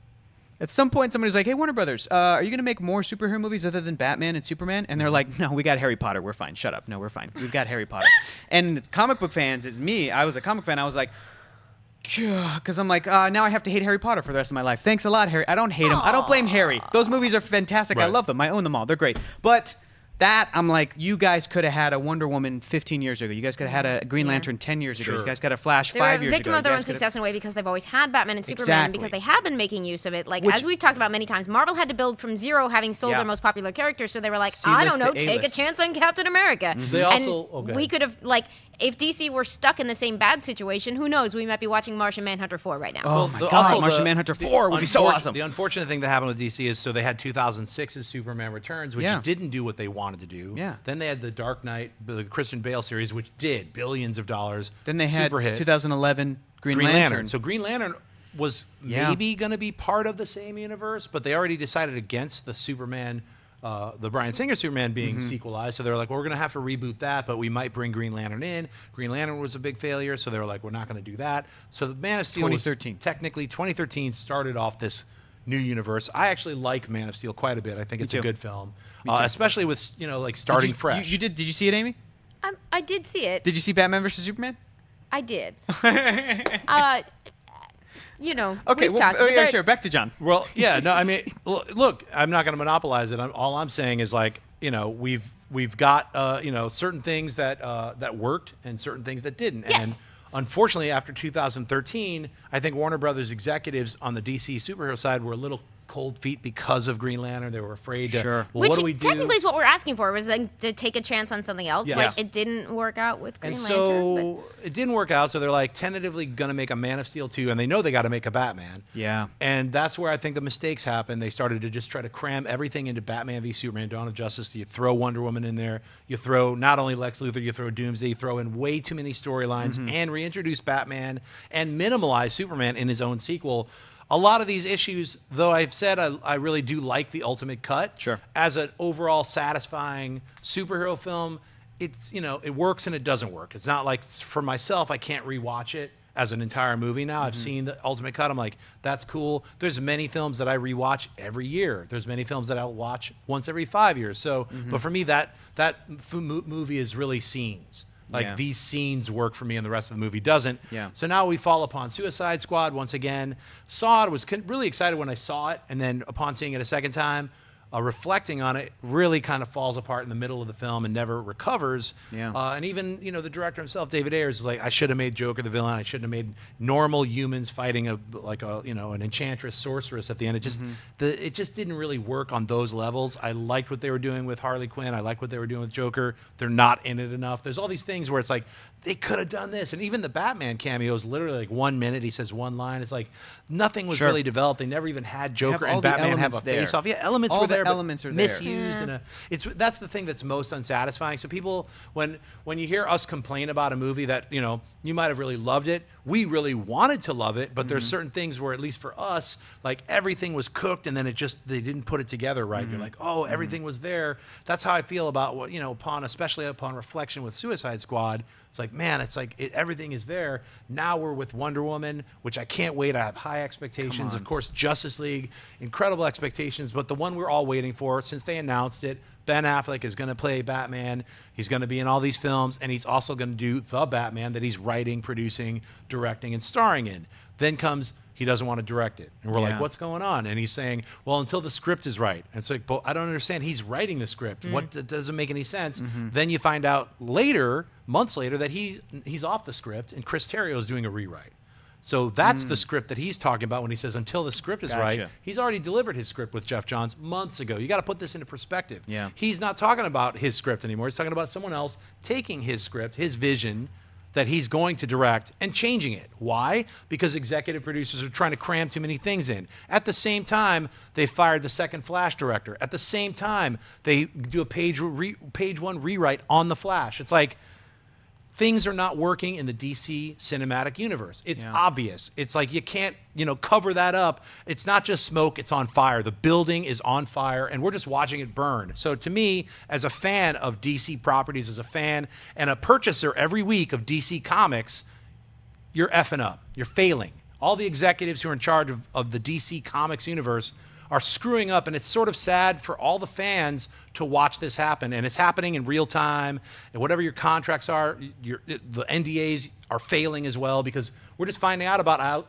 At some point, somebody's like, "Hey, Warner Brothers, are you going to make more superhero movies other than Batman and Superman?" And they're like, "No, we got Harry Potter. We're fine. Shut up. No, we're fine. We've got Harry Potter." And comic book fans, is me. I was a comic fan. I was like, because I'm like, now I have to hate Harry Potter for the rest of my life. Thanks a lot, Harry. I don't hate him. I don't blame Harry. Those movies are fantastic. I Right. love them. I own them all. They're great. But that, I'm like, you guys could have had a Wonder Woman 15 years ago. You guys could have had a Green Lantern 10 years ago. Sure. You guys got a Flash They 5 were a years ago. victim You of their guys own could have- success in a way because they've always had Batman and Superman Exactly. because they have been making use of it. Like, Which- as we've talked about many times, Marvel had to build from zero having sold Yeah. their most popular characters, so they were like, C-list I don't know, to take a A-list. chance on Captain America. They also- oh, go we ahead. could have, like, if DC were stuck in the same bad situation, who knows? We might be watching Martian Manhunter 4 right now. Oh my The- God, also Martian the- Manhunter the 4 would be so awesome. The unfortunate thing that happened with DC is so they had 2006's Superman Returns, which Yeah. didn't do what they wanted to do. Yeah. Then they had the Dark Knight, the Christian Bale series, which did billions of dollars. Then they had super hit. 2011 Green Green Lantern. So Green Lantern was Yeah. maybe going to be part of the same universe, but they already decided against the Superman, the Bryan Singer Superman being Mm-hmm. sequelized. So they're like, well, we're going to have to reboot that, but we might bring Green Lantern in. Green Lantern was a big failure, so they were like, we're not going to do that. So the Man of Steel 2013. was technically 2013 started off this new universe. I actually like Man of Steel quite a bit. I think it's a too. good film, Me too. especially with like starting Did you, fresh. Did you see it, Amy? I did see it. Did you see Batman vs Superman? I did. We've talked. Oh, but yeah, there- sure. Back to John. Well, yeah, no, I mean, look, I'm not going to monopolize it. All I'm saying is like, we've got certain things that worked and certain things that didn't. Yes. And unfortunately, after 2013, I think Warner Brothers executives on the DC superhero side were a little cold feet because of Green Lantern. They were afraid to, Sure. well, Which what do we do? technically is what we're asking for, was then to take a chance on something else. Yeah. Like, Yeah. it didn't work out with Green And Lantern. so it didn't work out. So they're like tentatively going to make a Man of Steel 2, and they know they got to make a Batman. Yeah. And that's where I think the mistakes happened. They started to just try to cram everything into Batman v Superman: Dawn of Justice. You throw Wonder Woman in there. You throw not only Lex Luthor, you throw Doomsday. You throw in way too many storylines and reintroduce Batman and minimalize Superman in his own sequel. A lot of these issues, though I've said I really do like the Ultimate Cut. Sure. As an overall satisfying superhero film, it's it works and it doesn't work. It's not like for myself, I can't rewatch it as an entire movie now. I've seen the Ultimate Cut. I'm like, that's cool. There's many films that I rewatch every year. There's many films that I'll watch once every 5 years. So, but for me, that movie is really scenes. Like Yeah. these scenes work for me and the rest of the movie doesn't. Yeah. So now we fall upon Suicide Squad once again. Saw it, was really excited when I saw it, and then upon seeing it a second time, reflecting on it, really kind of falls apart in the middle of the film and never recovers. Yeah. And even the director himself, David Ayers, is like, I should have made Joker the villain. I shouldn't have made normal humans fighting an enchantress sorceress at the end. It just it just didn't really work on those levels. I liked what they were doing with Harley Quinn. I liked what they were doing with Joker. They're not in it enough. There's all these things where it's like they could have done this, and even the Batman cameo is literally like 1 minute. He says one line. It's like nothing was Sure. really developed. They never even had Joker all and the Batman have a elements there. face off. Yeah, elements All were the there, but elements are there. misused. That's the thing that's most unsatisfying. So people, when you hear us complain about a movie that you might have really loved it, we really wanted to love it, but there's certain things where, at least for us, like everything was cooked and then they didn't put it together right. You're like, oh, everything was there. That's how I feel about what especially upon reflection with Suicide Squad. It's like, man, everything is there. Now we're with Wonder Woman, which I can't wait. I have high expectations. Of course, Justice League, incredible expectations. But the one we're all waiting for, since they announced it, Ben Affleck is going to play Batman. He's going to be in all these films, and he's also going to do the Batman that he's writing, producing, directing, and starring in. Then comes, he doesn't want to direct it. And we're like, what's going on? And he's saying, well, until the script is right. And it's like, but I don't understand. He's writing the script. That doesn't make any sense. Then you find out later, months later, that he's off the script, and Chris Terrio is doing a rewrite. So that's the script that he's talking about when he says until the script is right. He's already delivered his script with Jeff Johns months ago. You got to put this into perspective. Yeah. He's not talking about his script anymore. He's talking about someone else taking his script, his vision that he's going to direct, and changing it. Why? Because executive producers are trying to cram too many things in. At the same time, they fired the second Flash director. At the same time, they do a page one rewrite on the Flash. It's like, things are not working in the DC cinematic universe. It's obvious. It's like you can't, cover that up. It's not just smoke, it's on fire. The building is on fire, and we're just watching it burn. So to me, as a fan of DC properties, as a fan and a purchaser every week of DC Comics, you're effing up. You're failing. All the executives who are in charge of the DC Comics universe are screwing up, and it's sort of sad for all the fans to watch this happen. And it's happening in real time, and whatever your contracts are, the NDAs are failing as well, because we're just finding out about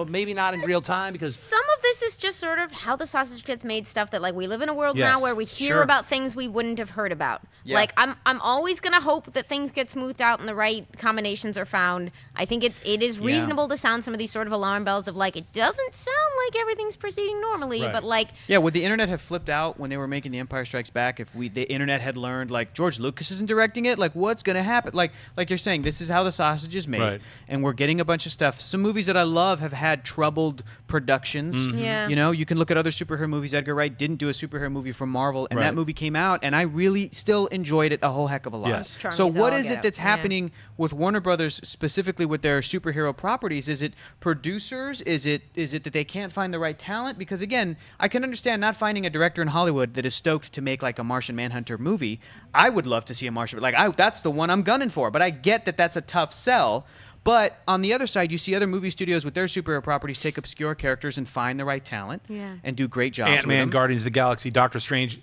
maybe not in real time, because some of this is just sort of how the sausage gets made stuff that, like, we live in a world now where we hear about things we wouldn't have heard about. Yeah. Like, I'm always gonna hope that things get smoothed out and the right combinations are found. I think it is reasonable to sound some of these sort of alarm bells of, like, it doesn't sound like everything's proceeding normally, but like, would the internet have flipped out when they were making The Empire Strikes Back if the internet had learned, like, George Lucas isn't directing it? Like, what's gonna happen? Like you're saying, this is how the sausage is made, and we're getting a bunch of stuff. Some movies that I love have had troubled productions. Yeah. You can look at other superhero movies. Edgar Wright didn't do a superhero movie from Marvel, and that movie came out, and I really still enjoyed it a whole heck of a lot. Yes. So what is it that's happening with Warner Brothers, specifically with their superhero properties? Is it producers? Is it that they can't find the right talent? Because again, I can understand not finding a director in Hollywood that is stoked to make like a Martian Manhunter movie. I would love to see a Martian, that's the one I'm gunning for. But I get that that's a tough sell. But on the other side, you see other movie studios with their superhero properties take obscure characters and find the right talent and do great jobs. Ant-Man, Guardians of the Galaxy, Doctor Strange.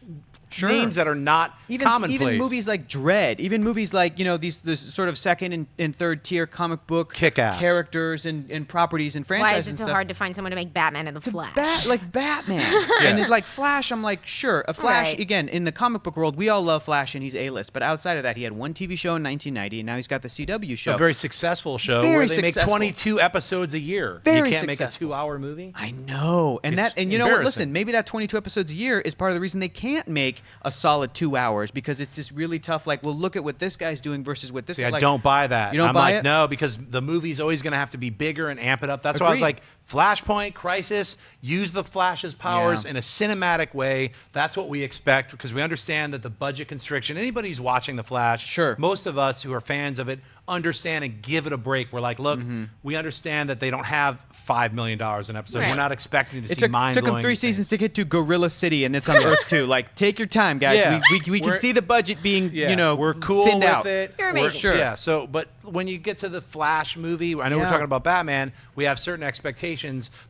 Names that are not commonplace. Even movies like Dredd, even movies like, these sort of second and third tier comic book Kick-Ass characters and properties and franchises. Why is it so hard to find someone to make Batman and the Flash? Like Batman. And it's like Flash, I'm like, sure. A Flash, again, in the comic book world, we all love Flash and he's A-list. But outside of that, he had one TV show in 1990, and now he's got the CW show. A very successful show where they make 22 episodes a year. You can't make a 2-hour movie? I know. And you know what? Listen, maybe that 22 episodes a year is part of the reason they can't make a solid 2 hours, because it's just really tough. Like, well, look at what this guy's doing versus what this. See, I don't buy that. You don't I'm buy like, it? no, because the movie's always going to have to be bigger and amp it up. That's why I was Agreed. like, Flashpoint, Crisis, use the Flash's powers in a cinematic way. That's what we expect, because we understand that the budget constriction. Anybody who's watching the Flash, most of us who are fans of it understand and give it a break. We're like, look, we understand that they don't have $5 million an episode. We're not expecting to see mind-blowing. It took them 3 seasons to get to Gorilla City, and it's on Earth 2. Like, take your time, guys. Yeah. We can see the budget being, we're cool thinned with out. it. You're amazing. Sure. Yeah. So, but when you get to the Flash movie, I know we're talking about Batman. We have certain expectations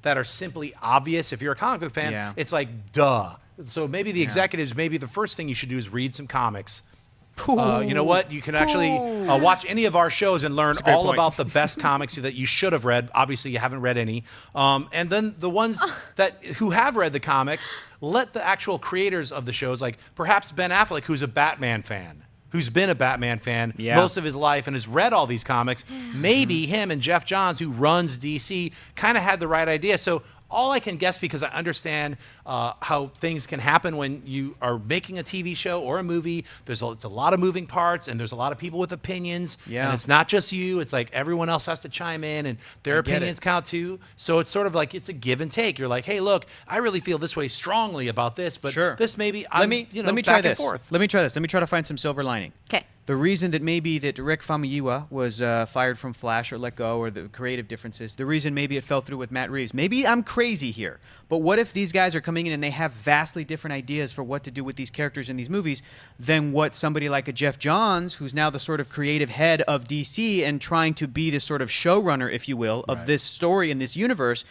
that are simply obvious. If you're a comic book fan, it's like, duh. So maybe the executives, maybe the first thing you should do is read some comics. You know what? You can actually watch any of our shows and learn all about the best comics that you should have read. Obviously, you haven't read any. And then the ones who have read the comics, let the actual creators of the shows, like perhaps Ben Affleck, who's a Batman fan, who's been a Batman fan most of his life and has read all these comics, maybe him and Jeff Johns, who runs DC, kind of had the right idea. So all I can guess because I understand how things can happen when you are making a TV show or a movie. It's a lot of moving parts, and there's a lot of people with opinions. Yeah. And it's not just you. It's like everyone else has to chime in, and their opinions count too. So it's sort of like it's a give and take. You're like, hey, look, I really feel this way strongly about this, but this maybe let me try back and this. forth. Let me try this. Let me try to find some silver lining. Okay. The reason that maybe that Rick Famuyiwa was fired from Flash or let go, or the creative differences, the reason maybe it fell through with Matt Reeves, maybe I'm crazy here, but what if these guys are coming in and they have vastly different ideas for what to do with these characters in these movies than what somebody like a Jeff Johns, who's now the sort of creative head of DC and trying to be the sort of showrunner, if you will, of this story in this universe,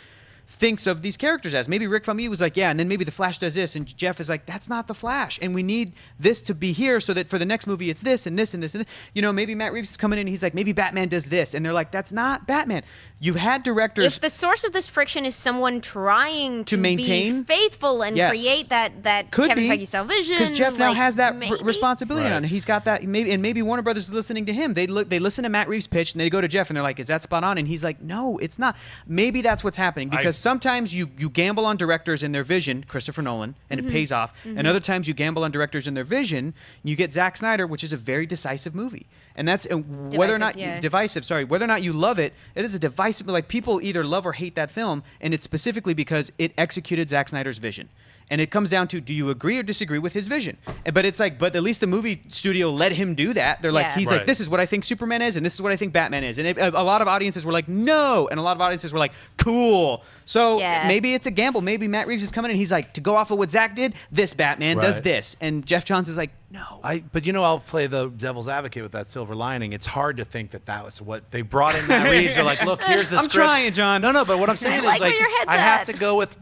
thinks of these characters as. Maybe Rick Famuyiwa was like, yeah, and then maybe the Flash does this, and Jeff is like, that's not the Flash, and we need this to be here so that for the next movie it's this and this and this and this. You know, maybe Matt Reeves is coming in and he's like, maybe Batman does this, and they're like, that's not Batman. You've had directors. If the source of this friction is someone trying to maintain, be faithful and create that could Kevin be, Feige style vision, because Jeff now has that maybe? responsibility on. He's got that. Maybe Warner Brothers is listening to him. They listen to Matt Reeves' pitch and they go to Jeff and they're like, is that spot on? And he's like, no, it's not. Maybe that's what's happening, because sometimes you gamble on directors and their vision, Christopher Nolan, and it pays off. And other times you gamble on directors and their vision. You get Zack Snyder, which is a very decisive movie. And that's whether or not whether or not you love it, it is a divisive. Like, people either love or hate that film, and it's specifically because it executed Zack Snyder's vision. And it comes down to, do you agree or disagree with his vision? But it's like, but at least the movie studio let him do that. They're like, he's like, this is what I think Superman is, and this is what I think Batman is. And a lot of audiences were like, no, and a lot of audiences were like, cool. So maybe it's a gamble. Maybe Matt Reeves is coming in and he's like, to go off of what Zack did, this Batman does this, and Jeff Johns is like, no. But I'll play the devil's advocate with that silver lining. It's hard to think that was what they brought in. Matt Reeves. They're like, look, here's the script. I'm trying, John. No, but what I'm saying is, like, where your head's I have at. to go with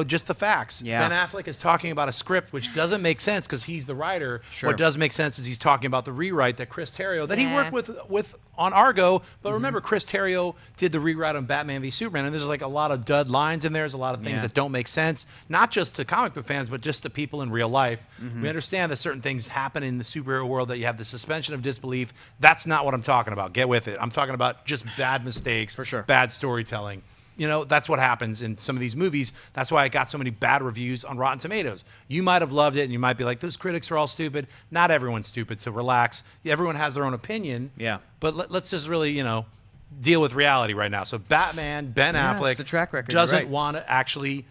just the facts. Yeah. Ben Affleck is talking about a script which doesn't make sense because he's the writer. Sure. What does make sense is he's talking about the rewrite that Chris Terrio that he worked with on Argo. But remember, Chris Terrio did the rewrite on Batman v Superman, and there's like a lot of dud lines in there. There's a lot of things that don't make sense, not just to comic book fans, but just to people in real life. We understand that certain things happen in the superhero world, that you have the suspension of disbelief. That's not what I'm talking about. Get with it. I'm talking about just bad mistakes, for sure, bad storytelling. That's what happens in some of these movies. That's why I got so many bad reviews on Rotten Tomatoes. You might have loved it, and you might be like, those critics are all stupid. Not everyone's stupid, so relax. Everyone has their own opinion. Yeah. But let's just really, deal with reality right now. So Batman, Ben Affleck, it's a track record. doesn't want to actually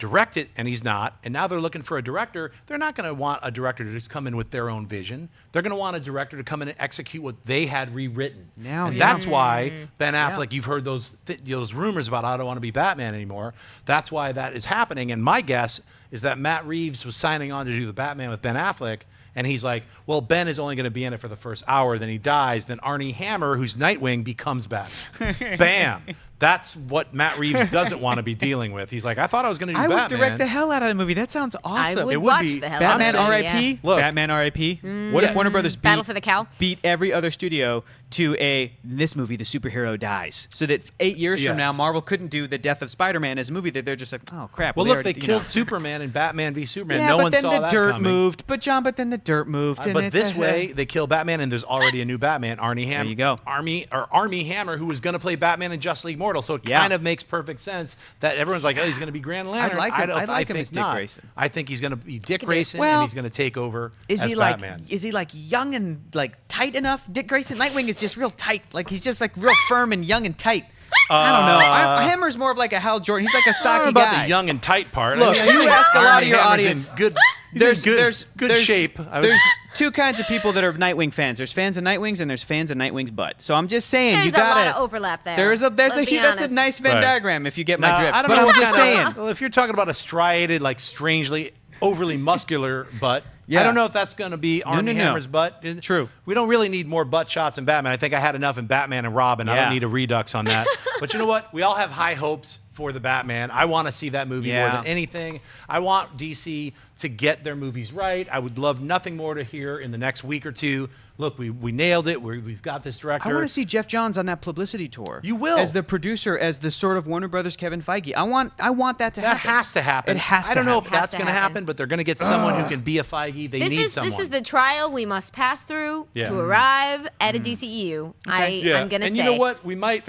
direct it, and he's not. And now they're looking for a director. They're not going to want a director to just come in with their own vision. They're going to want a director to come in and execute what they had rewritten. That's why Ben Affleck, you've heard those rumors about, I don't want to be Batman anymore. That's why that is happening. And my guess is that Matt Reeves was signing on to do the Batman with Ben Affleck, and he's like, well, Ben is only going to be in it for the first hour, then he dies, then Arnie Hammer, who's Nightwing, becomes Batman. Bam. That's what Matt Reeves doesn't want to be dealing with. He's like, I thought I was going to do Batman. I would direct the hell out of the movie. That sounds awesome. I would It would watch be the hell Batman out of it. R.I.P. Look. Batman R.I.P. What if Warner Brothers Battle for the Cow? beat every other studio to this movie, the superhero dies, so that 8 years from now, Marvel couldn't do the death of Spider-Man as a movie that they're just like, oh crap. Well, look, they killed Superman in Batman v Superman. No but one then saw the that dirt coming. moved. But John, then the dirt moved. But this way, they kill Batman, and there's already a new Batman, Arnie Hammer. There you go. Armie Hammer, who was going to play Batman in Justice League Mortal. So it kind of makes perfect sense that everyone's like, oh, he's going to be Green Lantern. I like him as Dick not. Grayson. I think he's going to be Dick Grayson, Well, and he's going to take over Is as he Batman. Is he like young and like tight enough? Dick Grayson, Nightwing is just real tight. Like he's just like real firm and young and tight. I don't know. Hammer's more of like a Hal Jordan. He's like a I don't stocky know about guy. the young and tight part. Look, you ask a lot of your Hammer's audience. in good shape. There's two kinds of people that are Nightwing fans. There's fans of Nightwings and there's fans of Nightwing's butt. So I'm just saying, There's you got a lot of overlap there. That's a honest. nice Venn diagram if you get my Now, drift. I don't But know I'm what just kind of- saying. Well, if you're talking about a striated, like strangely overly muscular butt, Yeah. I don't know if that's going to be Armie Hammer's butt. True. We don't really need more butt shots in Batman. I think I had enough in Batman and Robin. I don't need a redux on that. But you know what? We all have high hopes for the Batman. I want to see that movie more than anything. I want DC to get their movies right. I would love nothing more to hear in the next week or two. Look, we nailed it. We've got this director. I want to see Jeff Johns on that publicity tour. You will. As the producer, as the sort of Warner Brothers Kevin Feige. I want that to happen. That has to happen. It has to I don't know happen. if that's going to happen, but they're going to get someone who can be a Feige. They need someone. This is the trial we must pass through to arrive at a DCEU. I'm going to say. And you know what? We might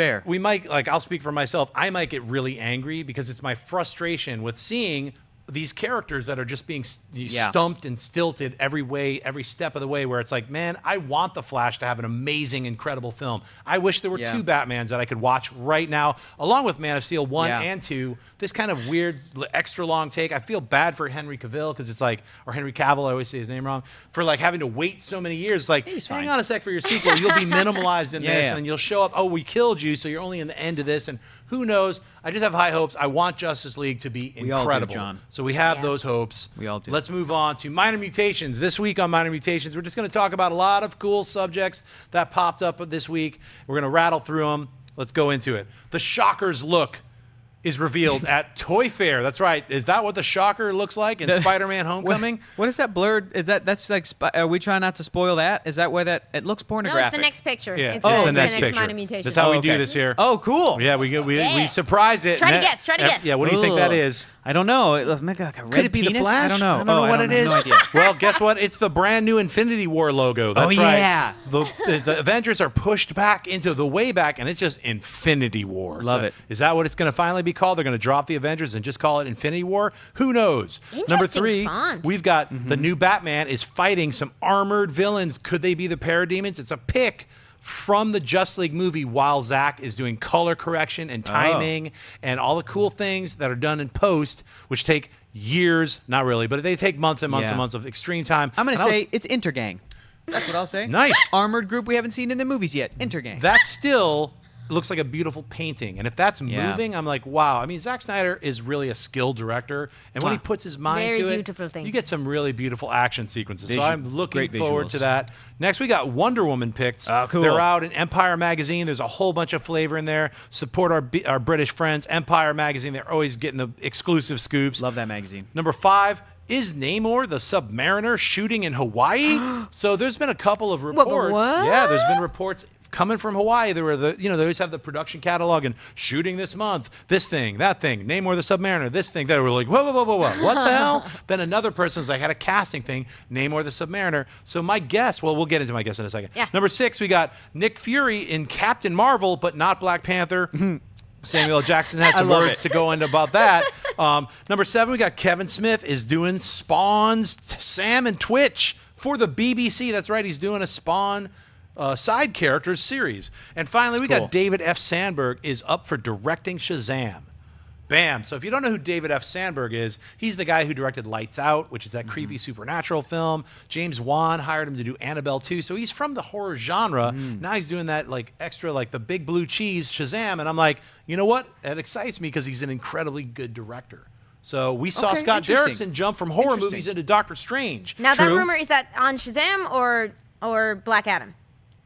like I'll speak for myself. I might get really angry because it's my frustration with seeing these characters that are just being stumped and stilted every step of the way, where it's like, man, I want the Flash to have an amazing, incredible film. I wish there were two Batmans that I could watch right now, along with Man of Steel 1 and 2. This kind of weird, extra long take. I feel bad for Henry Cavill because it's like, or Henry Cavill, I always say his name wrong, for like having to wait so many years. Like, hang on a sec for your sequel. You'll be minimalized in this, and then you'll show up, oh, we killed you, so you're only in the end of this, and who knows? I just have high hopes. I want Justice League to be incredible. We all do, John. So we have those hopes. We all do. Let's move on to Minor Mutations. This week on Minor Mutations, we're just going to talk about a lot of cool subjects that popped up this week. We're going to rattle through them. Let's go into it. The Shocker's look is revealed at Toy Fair. That's right. Is that what the Shocker looks like in Spider-Man Homecoming? What is that blurred? Is that's like? Are we trying not to spoil that? Is that why that it looks pornographic? No, it's the next picture. Yeah, It's the the next next picture. Minor Mutation. That's how we do this here. Oh, cool. Yeah, we surprise it. Try to guess. Try to guess. Yeah, what do you think that is? I don't know. It maybe like a red Could it be penis? the Flash? I don't know. I don't know what it is. No idea. Well, guess what? It's the brand new Infinity War logo. That's right. yeah. The Avengers are pushed back into the way back, and it's just Infinity War. Love it. Is that what it's going to finally be called? They're going to drop the Avengers and just call it Infinity War? Who knows? Number 3, font. we've got the new Batman is fighting some armored villains. Could they be the Parademons? It's a pick from the Just League movie while Zach is doing color correction and timing and all the cool things that are done in post, which take years, not really, but they take months and months and months of extreme time. I'm going to say it's Intergang. That's what I'll say. Nice. Armored group we haven't seen in the movies yet. Intergang. That still looks like a beautiful painting. And if that's moving, I'm like, wow. I mean, Zack Snyder is really a skilled director. And when he puts his mind Very to it, beautiful things. you get some really beautiful action sequences. So Vision. I'm looking Great forward visuals. to that. Next, we got Wonder Woman picked. Oh, cool. They're out in Empire Magazine. There's a whole bunch of flavor in there. Support our British friends. Empire Magazine, they're always getting the exclusive scoops. Love that magazine. Number 5, is Namor the Submariner shooting in Hawaii? So there's been a couple of reports. What? Yeah, there's been reports coming from Hawaii. There were they always have the production catalog and shooting this month, this thing, that thing, Namor the Submariner, this thing. They were like, whoa, what the hell? Then another person's like, had a casting thing, Namor the Submariner. So my guess, well, we'll get into my guess in a second. Yeah. Number 6, we got Nick Fury in Captain Marvel, but not Black Panther. Samuel L. Jackson had some words to go into about that. Number 7, we got Kevin Smith is doing Spawn's Sam and Twitch for the BBC. That's right, he's doing a Spawn side characters series. And finally, we got David F. Sandberg is up for directing Shazam. Bam. So if you don't know who David F. Sandberg is, he's the guy who directed Lights Out, which is that creepy supernatural film. James Wan hired him to do Annabelle 2. So he's from the horror genre. Now he's doing that like extra, like the big blue cheese Shazam. And I'm like, you know what? That excites me because he's an incredibly good director. So we saw Scott Derrickson jump from horror movies into Doctor Strange. Now that rumor, is that on Shazam or Black Adam?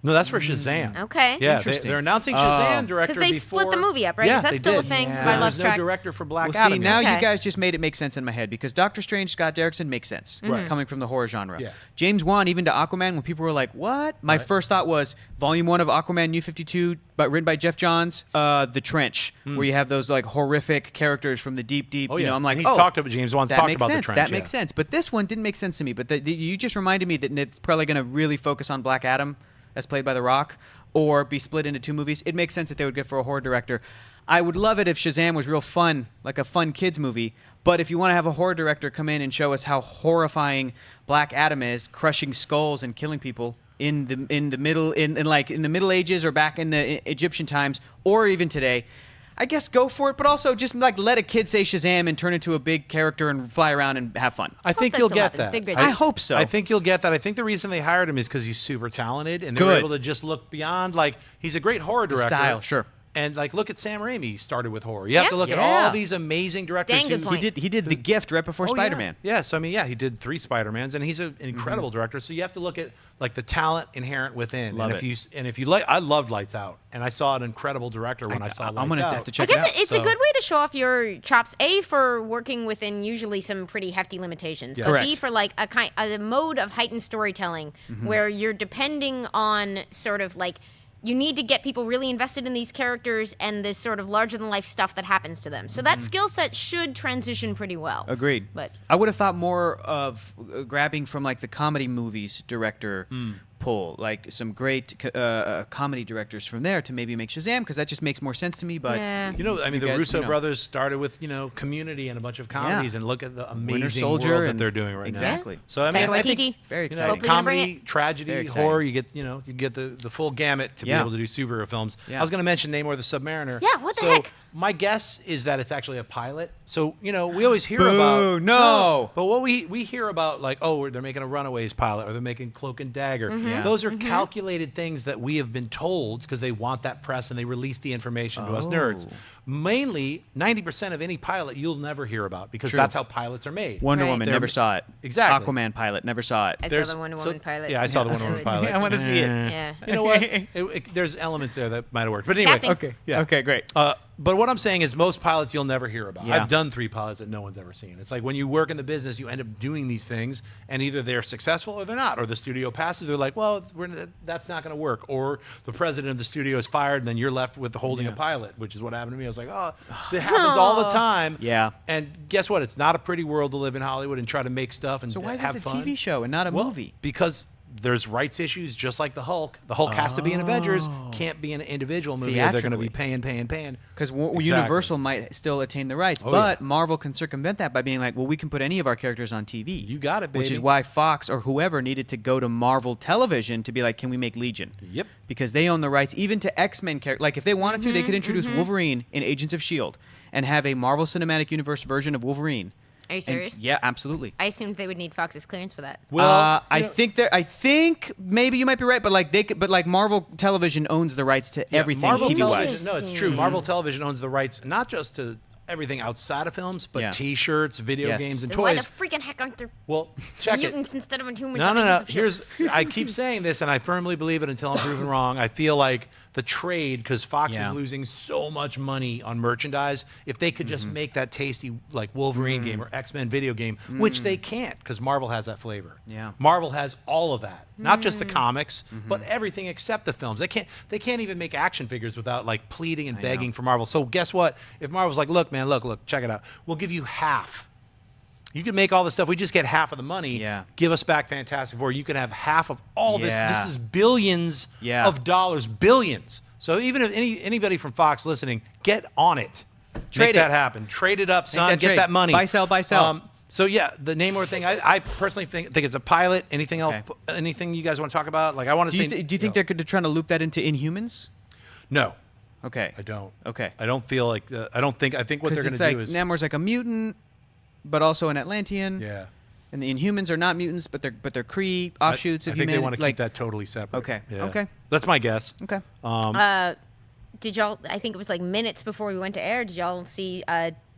No, that's for Shazam. Okay. Yeah, they're announcing Shazam director Because they before. split the movie up, right? Yeah, Is that they still did. a thing? Yeah. I There's lost no track. director for Black Well, Adam. see, now yet. you guys just made it make sense in my head because Doctor Strange, Scott Derrickson makes sense coming from the horror genre. Yeah. James Wan, even to Aquaman, when people were like, what? My first thought was Volume 1 of Aquaman New 52, but written by Jeff Johns, The Trench, where you have those like horrific characters from the deep, Oh, you yeah. know, I'm like, And he's talked about, James Wan's that talked makes about sense. the Trench. That makes sense. But this one didn't make sense to me. But you just reminded me that it's probably going to really focus on Black Adam, as played by The Rock, or be split into 2 movies. It makes sense that they would get for a horror director. I would love it if Shazam was real fun, like a fun kids movie. But if you want to have a horror director come in and show us how horrifying Black Adam is, crushing skulls and killing people in the Middle Ages or back in the Egyptian times, or even today, I guess go for it, but also just like let a kid say Shazam and turn into a big character and fly around and have fun. I think that you'll still get happens. that. Big I hope so. I think you'll get that. I think the reason they hired him is because he's super talented and they were Good. able to just look beyond. Like he's a great horror director. style, sure. And like look at Sam Raimi. He started with horror. You have Yeah. to look at Yeah. all these amazing directors. Dang good who, point. He did The Gift right before Oh, Spider-Man. Yeah. So I mean, he did 3 Spider-Mans, and he's an incredible director. So you have to look at like the talent inherent within. Love and it. if you like, I loved Lights Out, and I saw an incredible director when I saw Lights I'm gonna Out. have to I check it out. guess it's a So- good way to show off your chops. A, for working within usually some pretty hefty limitations, Yes. but Correct. B, for like a mode of heightened storytelling where you're depending on sort of like you need to get people really invested in these characters and this sort of larger than life stuff that happens to them. So that skill set should transition pretty well. Agreed. But I would have thought more of grabbing from like the comedy movies director pull like some great comedy directors from there to maybe make Shazam, because that just makes more sense to me. But Yeah. I mean, the guys, Russo brothers started with Community and a bunch of comedies, and look at the amazing Soldier world that and- they're doing right now. Exactly. So I mean, Taika I think Waititi. Very you exciting. know, Hopefully gonna bring comedy, Very tragedy, exciting. horror. You get the full gamut to be Yeah. able to do superhero films. Yeah. I was going to mention Namor the Submariner. Yeah, what the So heck? My guess is that it's actually a pilot. So we always hear Boo, about no. but what we hear about, like, they're making a Runaways pilot, or they're making Cloak and Dagger. Yeah. Those are calculated things that we have been told because they want that press and they release the information to us nerds. Mainly, 90% of any pilot you'll never hear about because True. that's how pilots are made. Wonder Right. Woman, They're- never saw it. Exactly. Aquaman pilot, never saw it. I saw the Wonder Woman pilot. Yeah, I saw the Wonder Woman pilot. I want to see it. Yeah. You know what? There's elements there that might have worked. But anyway. Casting. Okay. Yeah. Okay, great. But what I'm saying is most pilots you'll never hear about. Yeah. I've done 3 pilots that no one's ever seen. It's like when you work in the business, you end up doing these things, and either they're successful or they're not. Or the studio passes, they're like, well, that's not going to work. Or the president of the studio is fired, and then you're left with holding a pilot, which is what happened to me. I was like, it happens all the time. Yeah. And guess what? It's not a pretty world to live in Hollywood and try to make stuff and So why is have this a fun. TV show and not a movie? Because there's rights issues, just like the Hulk. The Hulk has to be in Avengers, can't be an individual movie. Or they're going to be paying. Because Exactly. Universal might still attain the rights, Oh, but yeah. Marvel can circumvent that by being like, well, we can put any of our characters on TV. You got it, Which is baby. why Fox or whoever needed to go to Marvel Television to be like, can we make Legion? Yep. Because they own the rights even to X-Men characters. Like, if they wanted to, they could introduce Wolverine in Agents of S.H.I.E.L.D. and have a Marvel Cinematic Universe version of Wolverine. Are you And- serious? yeah, absolutely. I assumed they would need Fox's clearance for that. Well, I think maybe you might be right, but like Marvel Television owns the rights to everything Marvel TV Television, wise. no, it's true. Marvel Television owns the rights not just to everything outside of films, but Yeah. T-shirts, video Yes. games, and Then why toys. the freaking heck aren't there Well, check it. mutants instead of humans? No, on no, no. Agents of S.H.I.E.L.D.? I keep saying this, and I firmly believe it until I'm proven wrong. I feel like the trade, because Fox Yeah. is losing so much money on merchandise, if they could just make that tasty, like, Wolverine game or X-Men video game, which they can't, because Marvel has that flavor. Yeah. Marvel has all of that. Not just the comics, but everything except the films. They can't even make action figures without, like, pleading and begging for Marvel. So guess what? If Marvel's like, look, man, look, check it out. We'll give you half. You can make all this stuff. We just get half of the money. Yeah. Give us back Fantastic Four. You can have half of all this. Yeah. This is billions Yeah. of dollars. Billions. So even if anybody from Fox listening, get on it. Trade Make it. that happen. Trade it up, son. that Get trade. that money. Buy, sell, buy, sell. So yeah, the Namor thing. I personally think it's a pilot. Anything else? Okay. Anything you guys want to talk about? Like I want to Do say. you think they're trying to loop that into Inhumans? No, Okay. I don't. Okay. I don't feel like. I don't think. I think what they're going Because to it's do like is. Namor's like a mutant, but also an Atlantean. Yeah. And the Inhumans are not mutants, but they're Kree offshoots I of think they humanity. want to like, keep that totally separate. Okay, Yeah. okay. That's my guess. Okay. Did y'all? I think it was like minutes before we went to air. Did y'all see?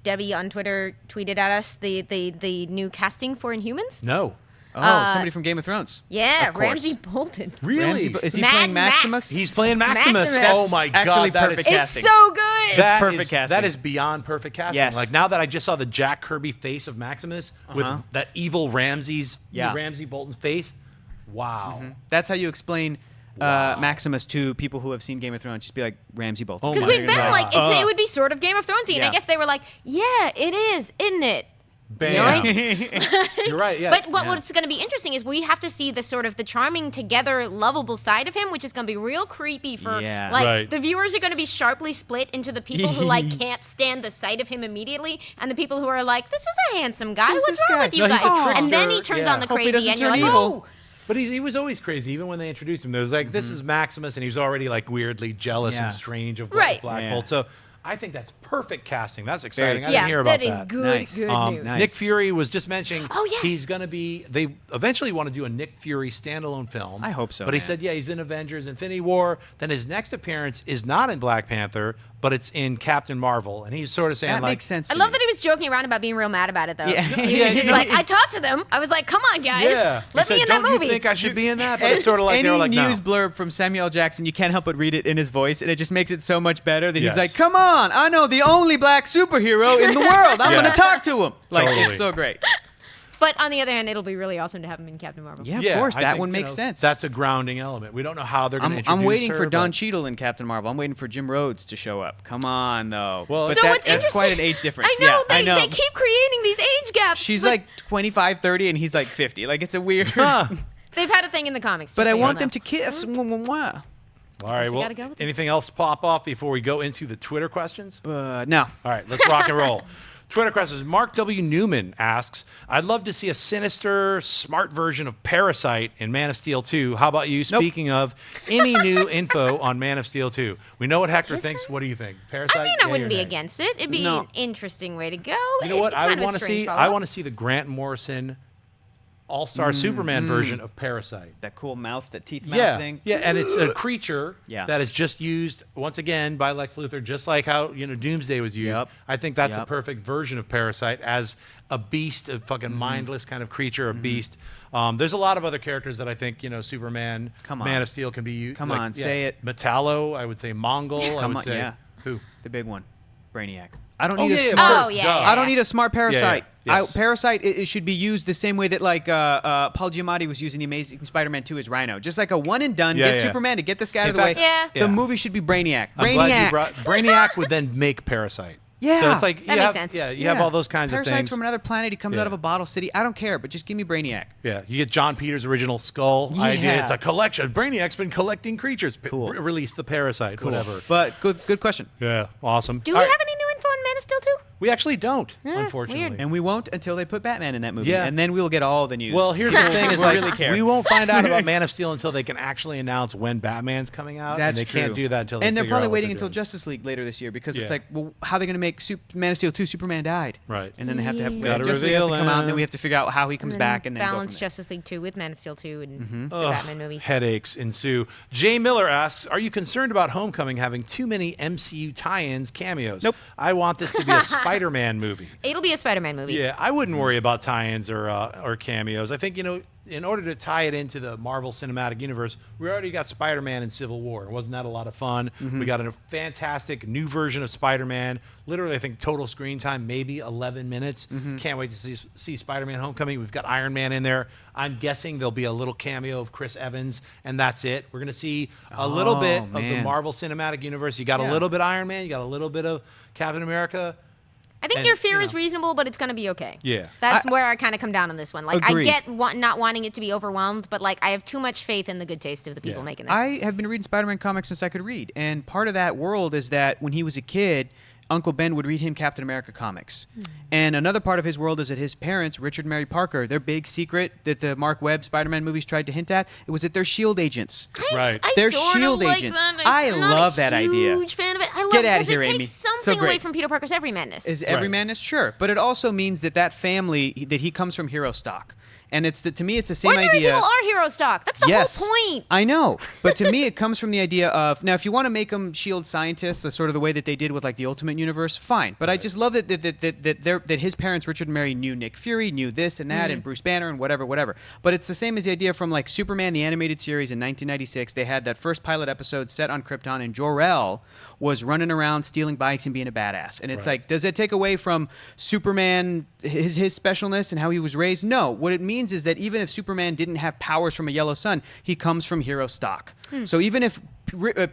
Debbie on Twitter tweeted at us the new casting for Inhumans. No. Oh, somebody from Game of Thrones. Yeah, Of course. Ramsey Bolton. Really? Is he Mad playing Max. Maximus? He's playing Maximus. Maximus. Oh my Actually god, that perfect is casting. It's so good. that perfect is- casting. That is beyond perfect casting. Yes. Like now that I just saw the Jack Kirby face of Maximus with that evil Ramsey Bolton's face. Wow. That's how you explain Maximus to people who have seen Game of Thrones. Just be like Ramsey Bolton. Oh Because my we've been God. like, it would be sort of Game of Thronesy, and Yeah. I guess they were like, yeah, it is, isn't it? Bam. You're right. Yeah. But what's going to be interesting is we have to see the sort of the charming together, lovable side of him, which is going to be real creepy for Yeah. like Right. the viewers are going to be sharply split into the people who like can't stand the sight of him immediately, and the people who are like, this is a handsome guy. Who's What's this wrong guy? with you No, he's guys? a And then he trickster. turns Yeah. on the Hope he crazy, doesn't and you're turn like, evil. oh. But he was always crazy, even when they introduced him. There was like, this is Maximus, and he was already like weirdly jealous Yeah. and strange of Right. Black Yeah. Bolt. So I think that's perfect casting. That's exciting. I exciting. didn't hear about that is good, Nice. good news. Nice. Nick Fury was just mentioning Oh, yeah. he's going to be, they eventually want to do a Nick Fury standalone film. I hope so, But he man. said, yeah, he's in Avengers, Infinity War. Then his next appearance is not in Black Panther, but it's in Captain Marvel. And he's sort of saying That like, makes sense. I to love me. that he was joking around about being real mad about it, though. Yeah. He Yeah, was just you know, like, I talked to them. I was like, come on, guys. yeah. Let He me said, in that don't movie. you think I should be in that? But it's sort of like, Any they were like, news no. blurb from Samuel L. Jackson, you can't help but read it in his voice, and it just makes it so much better that Yes. he's like, come on, I know the only black superhero in the world. I'm Yeah. going to talk to him. Like, Totally. it's so great. But on the other hand, it'll be really awesome to have him in Captain Marvel. Yeah, of Yeah, course. I That think, one you makes know, sense. That's a grounding element. We don't know how they're going to introduce I'm waiting her, for Don but- Cheadle in Captain Marvel. I'm waiting for Jim Rhodes to show up. Come on, though. Well, but So what's that's interesting? quite an age difference. I know, Yeah, they, I know. they keep creating these age gaps. She's but like 25, 30, and he's like 50. Like, it's a weird. Huh. They've had a thing in the comics. But just I so you want know. them to kiss. Mwah, mwah, mwah. All right. we Well, gotta go with it. anything else pop off before we go into the Twitter questions? No. All right, let's rock and roll. Twitter questions. Mark W. Newman asks, I'd love to see a sinister, smart version of Parasite in Man of Steel 2. How about you? Speaking of, any new info on Man of Steel 2? We know what Hector thinks. What do you think? Parasite? I mean, I wouldn't be against it. It'd be No. an interesting way to go. You know what It'd be I would kind of a want to strange see? follow-up. I want to see the Grant Morrison All-Star Superman version of Parasite. That cool mouth, that teeth mouth thing. Yeah, and it's a creature Yeah. that is just used once again by Lex Luthor, just like how Doomsday was used. Yep. I think that's a Yep. perfect version of Parasite as a beast, a fucking mindless kind of creature, a beast. There's a lot of other characters that I think Superman, Come on. Man of Steel can be used. Come on, say it. Metallo, I would say Mongol. I Come would on, say yeah. who? The big one. Brainiac. I don't Oh need yeah, a of smart. course, yeah, duh. yeah, I don't need a smart Parasite. Yes. Parasite it should be used the same way that like Paul Giamatti was using the Amazing Spider-Man 2 as Rhino, just like a one and done. Yeah, Get yeah. Superman to get this guy out In of the fact- way. Yeah. Yeah. The movie should be Brainiac. I'm glad you Brainiac. brought Brainiac would then make Parasite. Yeah. So it's like That you makes have, sense. Yeah, you have all those kinds Parasite's of things. from another planet. He comes Yeah. out of a bottle city. I don't care, but just give me Brainiac. Yeah, you get John Peters' original Skull idea. Yeah. It's a collection. Brainiac's been collecting creatures. Cool. Release the Parasite, whatever. But good question. Yeah, awesome. Do we All have right. any new info on Man of Steel 2? We actually don't, Yeah, unfortunately. weird. And we won't until they put Batman in that movie. Yeah. And then we'll get all the news. Well, here's the thing: is We'll like really care. we won't find out about Man of Steel until they can actually announce when Batman's coming out, That's and they true. can't do that until they and they're figure probably out what waiting they're until doing. Justice League later this year because Yeah. it's like, well, how are they going to make Man of Steel 2? Superman died. Right. And then they have to have Gotta Justice League has to reveal come out, and then him. we have to figure out how he comes back, and then go balance from there. Justice League 2 with Man of Steel 2 and Mm-hmm. the Batman movie. Headaches ensue. Jay Miller asks, "Are you concerned about Homecoming having too many MCU tie-ins, cameos?" Nope. I want this to be a Spider-Man movie. It'll be a Spider-Man movie. Yeah, I wouldn't worry about tie-ins or cameos. I think in order to tie it into the Marvel Cinematic Universe, we already got Spider-Man in Civil War. Wasn't that a lot of fun? We got a fantastic new version of Spider-Man. Literally, I think total screen time maybe 11 minutes. Can't wait to see Spider-Man Homecoming. We've got Iron Man in there. I'm guessing there'll be a little cameo of Chris Evans, and that's it. We're going to see a little bit of the man. Marvel Cinematic Universe. You got a Yeah. little bit of Iron Man. You got a little bit of Captain America. I think And, your fear you is know. reasonable, but it's going to be okay. Yeah. That's where I kind of come down on this one. Like, Agreed. I get not wanting it to be overwhelmed, but, like, I have too much faith in the good taste of the people Yeah. making this. I have been reading Spider-Man comics since I could read, and part of that world is that when he was a kid, Uncle Ben would read him Captain America comics. And another part of his world is that his parents, Richard and Mary Parker, their big secret that the Mark Webb Spider-Man movies tried to hint at, it was that they're S.H.I.E.L.D. agents. Right. They're sort of S.H.I.E.L.D. like agents. that. I I'm not love a that idea. Huge fan of it. I love Get it outta because here, it Amy. takes So something away great. from Peter Parker's every madness. Is every Right. madness? Sure. But it also means that family, that he comes from hero stock. And to me, it's the same Ordinary idea. people are hero stock. That's the Yes, whole point. I know, but to me, it comes from the idea of now. If you want to make them Shield scientists, the sort of the way that they did with like the Ultimate Universe, fine. But I just love that his parents, Richard and Mary, knew Nick Fury, knew this and that, Mm-hmm. and Bruce Banner, and whatever. But it's the same as the idea from like Superman the animated series in 1996. They had that first pilot episode set on Krypton, and Jor-El was running around stealing bikes and being a badass. And it's like, does it take away from Superman his specialness and how he was raised? No. What it means is that even if Superman didn't have powers from a yellow sun, he comes from hero stock. So even if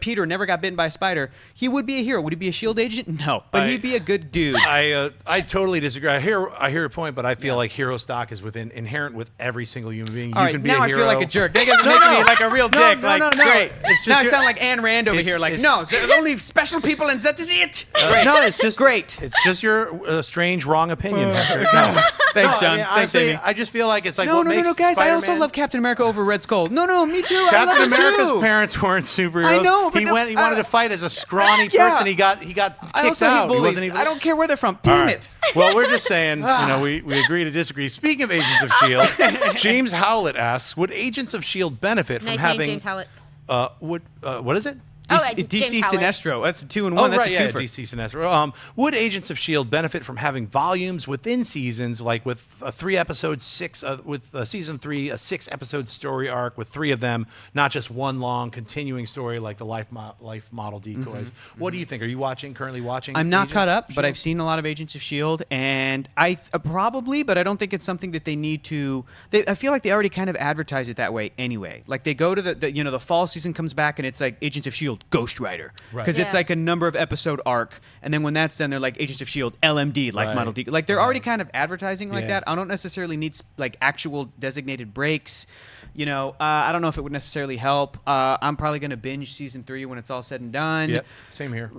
Peter never got bitten by a spider, he would be a hero. Would he be a S.H.I.E.L.D. agent? No. But he'd be a good dude. I totally disagree. I hear your point, but I feel like hero stock is inherent with every single human being. All You right, can be now a I hero. feel like a jerk. They guys are making me like a real dick. no. Great. It's just now I your- sound like Ayn Rand over it's- here. Like, it's- no, there's only special people, and that is it. Great. No, it's just great. It's just your strange, wrong opinion. Hector. No. Thanks, No, John. I mean, Thanks, honestly, Amy. I just feel like it's like No, what no, makes guys. I also Spider-Man- love Captain America over Red Skull. No, me too. I Captain love him America's too. parents weren't superheroes. I know, but he no, wanted to fight as a scrawny Yeah. person. He got I kicked also out. hate He bullies. wasn't even. I don't care where they're from. All Damn right. it. Well, we're just saying, we agree to disagree. Speaking of Agents of S.H.I.E.L.D., James Howlett asks, would Agents of S.H.I.E.L.D. benefit from Nice name, having... James Howlett. what is it? James DC Howlett. Sinestro. That's 2 and 1. Oh, That's right, a yeah, twofer. DC Sinestro. Would Agents of S.H.I.E.L.D. benefit from having volumes within seasons, like with a 3-episode, season 3, a 6-episode story arc with 3 of them, not just one long continuing story like the life model decoys? What do you think? Are you currently watching? I'm not Agents caught of up, but S.H.I.E.L.D.? I've seen a lot of Agents of S.H.I.E.L.D., and I probably, but I don't think it's something that they need to. I feel like they already kind of advertise it that way anyway. Like they go to the fall season comes back, and it's like Agents of S.H.I.E.L.D. Shield, Ghost Rider, Right. because it's Yeah. like a number of episode arc, and then when that's done, they're like Agents of Shield, LMD, Life Right. Model D. Like they're already kind of advertising like Yeah. that. I don't necessarily need like actual designated breaks. You know, I don't know if it would necessarily help. I'm probably going to binge season 3 when it's all said and done. Yep. Same here.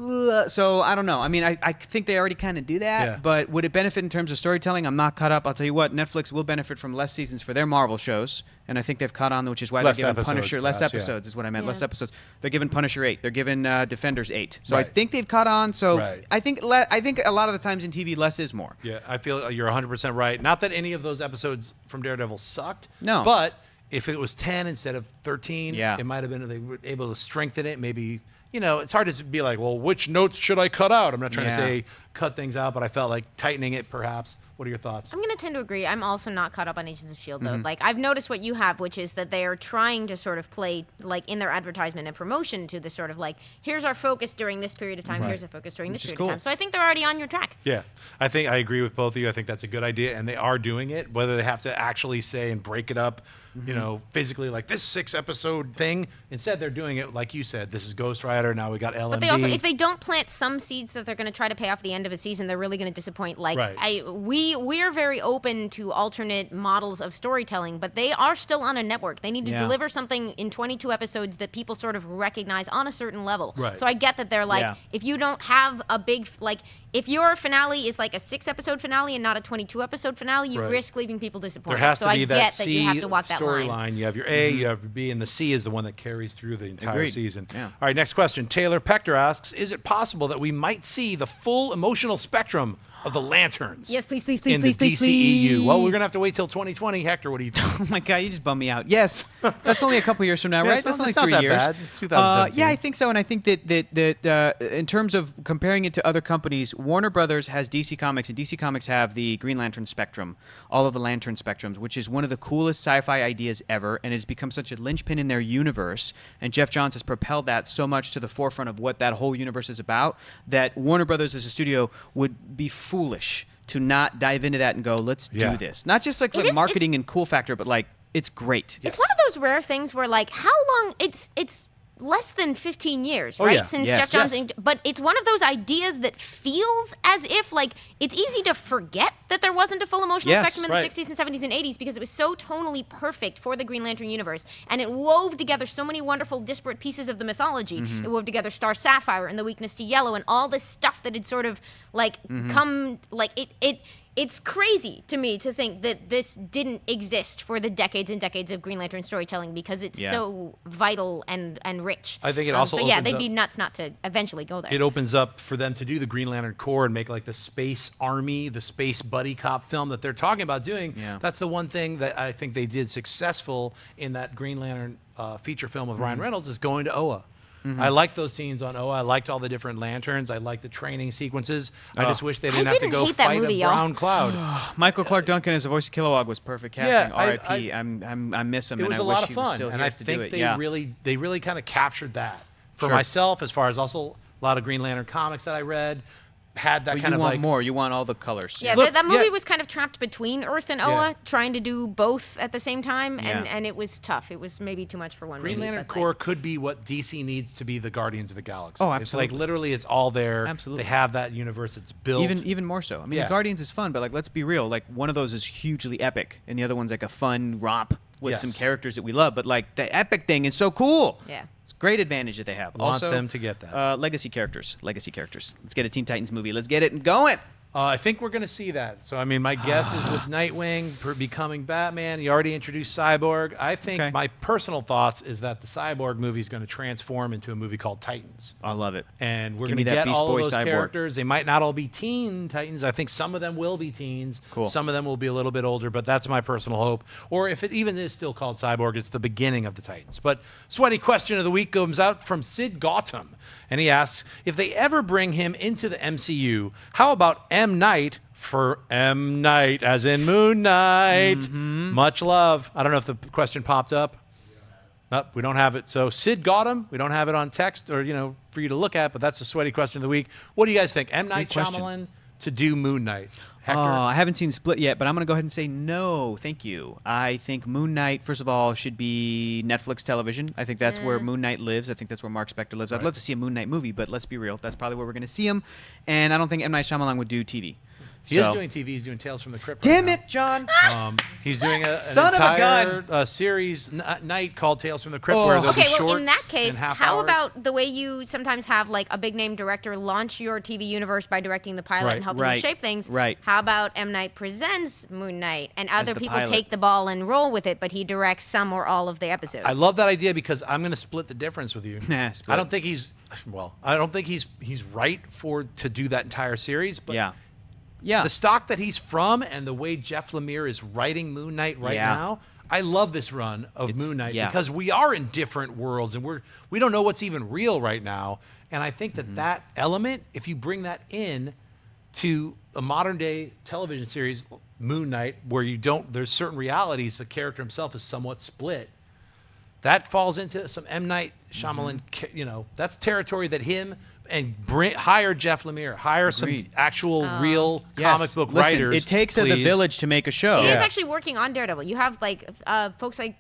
So I don't know. I mean, I think they already kind of do that, Yeah. but would it benefit in terms of storytelling? I'm not caught up. I'll tell you what, Netflix will benefit from less seasons for their Marvel shows, and I think they've caught on, which is why Less they're giving episodes, Punisher less perhaps, yeah. episodes is what I meant. Yeah. Less episodes. They're giving Punisher 8. They're giving Defenders 8. So I Right. think they've caught on. So Right. I think a lot of the times in TV, less is more. Yeah, I feel you're 100% right. Not that any of those episodes from Daredevil sucked. No. But if it was 10 instead of 13, Yeah. it might have been they were able to strengthen it. Maybe, it's hard to be like, well, which notes should I cut out? I'm not trying to Yeah. say cut things out, but I felt like tightening it perhaps. What are your thoughts? I'm going to tend to agree. I'm also not caught up on Agents of S.H.I.E.L.D., Mm-hmm. though. Like, I've noticed what you have, which is that they are trying to sort of play, like, in their advertisement and promotion to the sort of, like, here's our focus during this period of time, here's our focus during this Which is period cool. of time. So I think they're already on your track. Yeah, I think I agree with both of you. I think that's a good idea, and they are doing it. Whether they have to actually say and break it up, physically, like this 6-episode thing. Instead, they're doing it like you said. This is Ghost Rider. Now we got LMD. But they also, if they don't plant some seeds that they're going to try to pay off the end of a season, they're really going to disappoint. Like, Right. we're very open to alternate models of storytelling, but they are still on a network. They need to Yeah. deliver something in 22 episodes that people sort of recognize on a certain level. Right. So I get that they're like, Yeah. if you don't have a big, like, if your finale is like a 6-episode finale and not a 22-episode finale, you Right. risk leaving people disappointed. there has so to I be get that that C you have to walk that line. storyline. You have your A, you have your B, and the C is the one that carries through the entire Agreed. season. Yeah. All right, next question. Taylor Pector asks, is it possible that we might see the full emotional spectrum of the Lanterns Yes, please, please, please, in please, the please, DCEU? Well, we're please. going to have to wait till 2020. Hector, what do you think? Oh my God, you just bummed me out. Yes, that's only a couple years from now, Yeah, right? it's That's not- only it's not 3 that years. bad. It's 2017. Yeah, I think so, and I think that in terms of comparing it to other companies, Warner Brothers has DC Comics, and DC Comics have the Green Lantern spectrum, all of the Lantern spectrums, which is one of the coolest sci-fi ideas ever, and it's become such a linchpin in their universe. And Jeff Johns has propelled that so much to the forefront of what that whole universe is about that Warner Brothers as a studio would be foolish to not dive into that and go, let's Yeah. do this. Not just like It the is- marketing and cool factor, but like it's great. It's one of those rare things where, like, how long it's less than 15 years, Oh, right? yeah. Since Yes. Jeff Johns, Yes. but it's one of those ideas that feels as if, like, it's easy to forget that there wasn't a full emotional Yes, spectrum in right. the 60s and 70s and 80s because it was so tonally perfect for the Green Lantern universe, and it wove together so many wonderful disparate pieces of the mythology. Mm-hmm. It wove together Star Sapphire and the weakness to yellow and all this stuff that had sort of, like, come, like, it's crazy to me to think that this didn't exist for the decades and decades of Green Lantern storytelling because it's Yeah. so vital and rich. I think it also so yeah, opens they'd up- be nuts not to eventually go there. It opens up for them to do the Green Lantern Corps and make like the space army, the space buddy cop film that they're talking about doing. Yeah. That's the one thing that I think they did successful in that Green Lantern feature film with Ryan Reynolds is going to Oa. I liked those scenes on Oa. I liked all the different lanterns. I liked the training sequences. I just wish they didn't have to didn't go hate that fight movie, a y'all. brown cloud. Michael Clark Duncan as the voice of Kilowog was perfect Yeah, casting. I- R.I.P. I miss him, It and was I a wish lot of he was fun, still and here I to do think it. they Yeah. really kind of captured that for Sure. myself. As far as also a lot of Green Lantern comics that I read had that But kind you of want like more. You want all the colors. Yeah, Look, that movie yeah. was kind of trapped between Earth and Oa, Yeah. trying to do both at the same time, and, Yeah. and it was tough. It was maybe too much for one Green movie. Lantern but, Corps like, could be what DC needs to be the Guardians of the Galaxy. Oh, It's like absolutely. literally it's all there. Absolutely. They have that universe. It's built. Even more so. I mean, Yeah. the Guardians is fun, but like, let's be real. Like, one of those is hugely epic, and the other one's like a fun romp with Yes. some characters that we love. But like, the epic thing is so cool. Yeah. It's a great advantage that they have. Want also, them to get that. Legacy characters. Legacy characters. Let's get a Teen Titans movie. Let's get it going. I think we're going to see that. So, I mean, my guess is with Nightwing becoming Batman, you already introduced Cyborg. I think Okay. my personal thoughts is that the Cyborg movie is going to transform into a movie called Titans. I love it. And we're Give going to me that get Beast all Boy of those Cyborg. characters. They might not all be teen Titans. I think some of them will be teens. Cool. Some of them will be a little bit older, but that's my personal hope. Or if it even is still called Cyborg, it's the beginning of the Titans. But sweaty question of the week comes out from Sid Gautam. And he asks, if they ever bring him into the MCU, how about M. Night for M. Night, as in Moon Knight? Much love. I don't know if the question popped up. Nope, we don't have it. So Sid Gautam, we don't have it on text or, for you to look at, but that's a sweaty question of the week. What do you guys think? M. Night Good question. Shyamalan, to do Moon Knight? Oh, Hector? I haven't seen Split yet, but I'm going to go ahead and say no, thank you. I think Moon Knight, first of all, should be Netflix television. I think that's where Moon Knight lives. I think that's where Mark Spector lives. I'd love to see a Moon Knight movie, but let's be real. That's probably where we're going to see him. And I don't think M. Night Shyamalan would do TV. He is doing TV. He's doing Tales from the Crypt. Damn right it, John! now. He's doing an Son of a entire series night called Tales from the Crypt, Oh. where there'll Okay, be well, shorts in that case, and half how hours. about the way you sometimes have like a big name director launch your TV universe by directing the pilot Right. and helping Right. you shape things? Right. How about M. Night presents Moon Knight and other the people pilot. take the ball and roll with it, but he directs some or all of the episodes? I love that idea because I'm going to split the difference with you. Nah, split. I don't think he's right to do that entire series. But Yeah. Yeah. the stock that he's from and the way Jeff Lemire is writing Moon Knight right Yeah. now, I love this run of Moon Knight yeah. because we are in different worlds and we don't know what's even real right now. And I think that that element, if you bring that in to a modern day television series, Moon Knight, where there's certain realities, the character himself is somewhat split. That falls into some M. Night Shyamalan, that's territory that him and hire Jeff Lemire, hire some Agreed. actual real Yes. comic book Listen, writers. it takes the please. village to make a show. He is Yeah. actually working on Daredevil. You have like folks like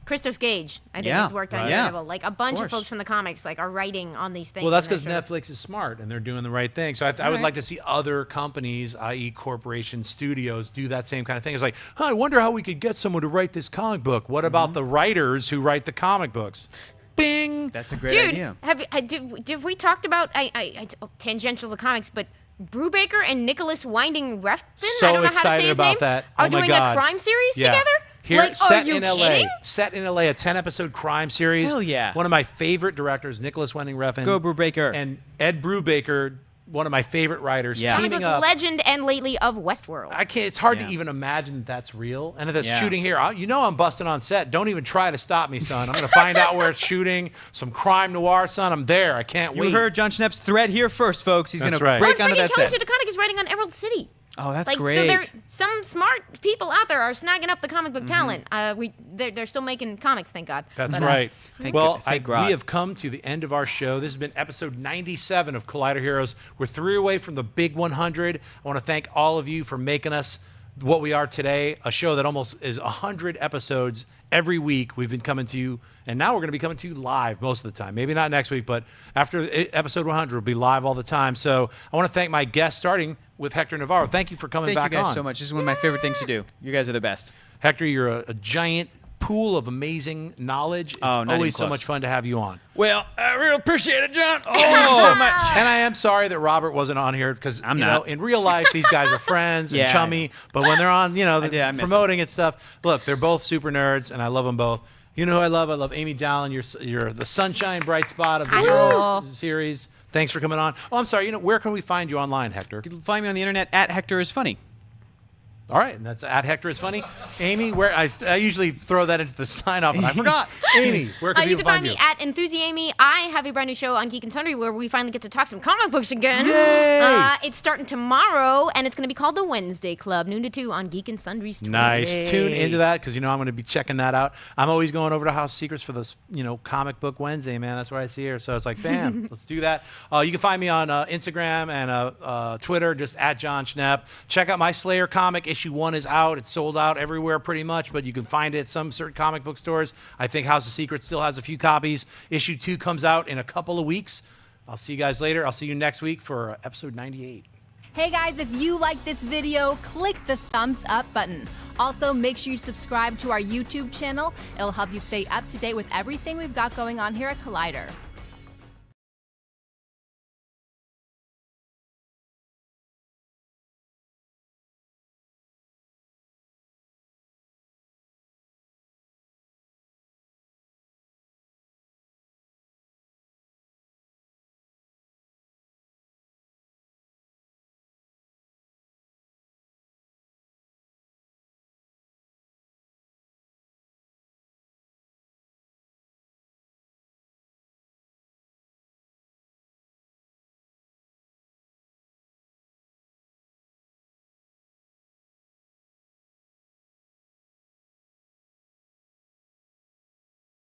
Christos Gage, I think, Yeah. has worked on Right. Daredevil. Like a bunch of course. folks from the comics like are writing on these things. Well, that's and because they're sort of- Netflix is smart and they're doing the right thing. So I would right. like to see other companies, i.e., corporations, studios, do that same kind of thing. It's like, I wonder how we could get someone to write this comic book. What about the writers who write the comic books? Bing. That's a great Dude, idea. have we talked about it's tangential to comics, but Brubaker and Nicholas Winding Refn, So I don't know how to excited say his about name, that. are Oh my doing God. a crime series Yeah. together? Here, Like, set are you in kidding? LA. Set in LA, a 10-episode crime series. Hell yeah. One of my favorite directors, Nicholas Winding Refn. Go Brubaker. And Ed Brubaker, one of my favorite writers, Yeah. Comic teaming book up. legend and lately of Westworld. It's hard Yeah. to even imagine that that's real. And if it's Yeah. shooting here, I'm busting on set. Don't even try to stop me, son. I'm going to find out where it's shooting. Some crime noir, son. I'm there. I can't You wait. heard Jon Schnepp's thread here first, folks. He's going That's to right. break Oh, and onto freaking that Kelly set. Sue DeConnick is writing on Emerald City. Oh, that's Like, great. so there, some smart people out there are snagging up the comic book talent. They're still making comics, thank God. That's But, right. Thank We God. have come to the end of our show. This has been episode 97 of Collider Heroes. We're 3 away from the big 100. I want to thank all of you for making us what we are today, a show that almost is 100 episodes every week. We've been coming to you, and now we're going to be coming to you live most of the time. Maybe not next week, but after episode 100, we'll be live all the time. So I want to thank my guests, starting with Hector Navarro. Thank you for coming Thank back you guys on. so much. This is one of my favorite things to do. You guys are the best. Hector, you're a giant pool of amazing knowledge. It's Oh, not always even so close. much fun to have you on. Well, I really appreciate it, John. Oh, thank you so much. And I am sorry that Robert wasn't on here because I'm you not. know, in real life these guys are friends and Yeah. chummy, but when they're on, I miss promoting and stuff, look, they're both super nerds, and I love them both. You know who I love? I love Amy Dallen. You're the sunshine bright spot of the I Heroes know. series. Thanks for coming on. Oh, I'm sorry. Where can we find you online, Hector? You can find me on the internet at Hector is Funny. All right, and that's at Hector is Funny. Amy, where I usually throw that into the sign off, and I forgot. Amy, where can You people can find you? me at Enthusiamy. I have a brand new show on Geek and Sundry where we finally get to talk some comic books again. Yay! It's starting tomorrow, and it's going to be called The Wednesday Club, noon to 2 on Geek and Sundry's Twitter. Nice. Yay. Tune into that because I'm going to be checking that out. I'm always going over to House of Secrets for this, Comic Book Wednesday, man. That's where I see her. So it's like, bam, let's do that. You can find me on Instagram and Twitter, just at Jon Schnepp. Check out my Slayer comic. Issue 1 is out. It's sold out everywhere pretty much, but you can find it at some certain comic book stores. I think House of Secrets still has a few copies. Issue 2 comes out in a couple of weeks. I'll see you guys later. I'll see you next week for episode 98. Hey guys, if you like this video, click the thumbs up button. Also, make sure you subscribe to our YouTube channel. It'll help you stay up to date with everything we've got going on here at Collider.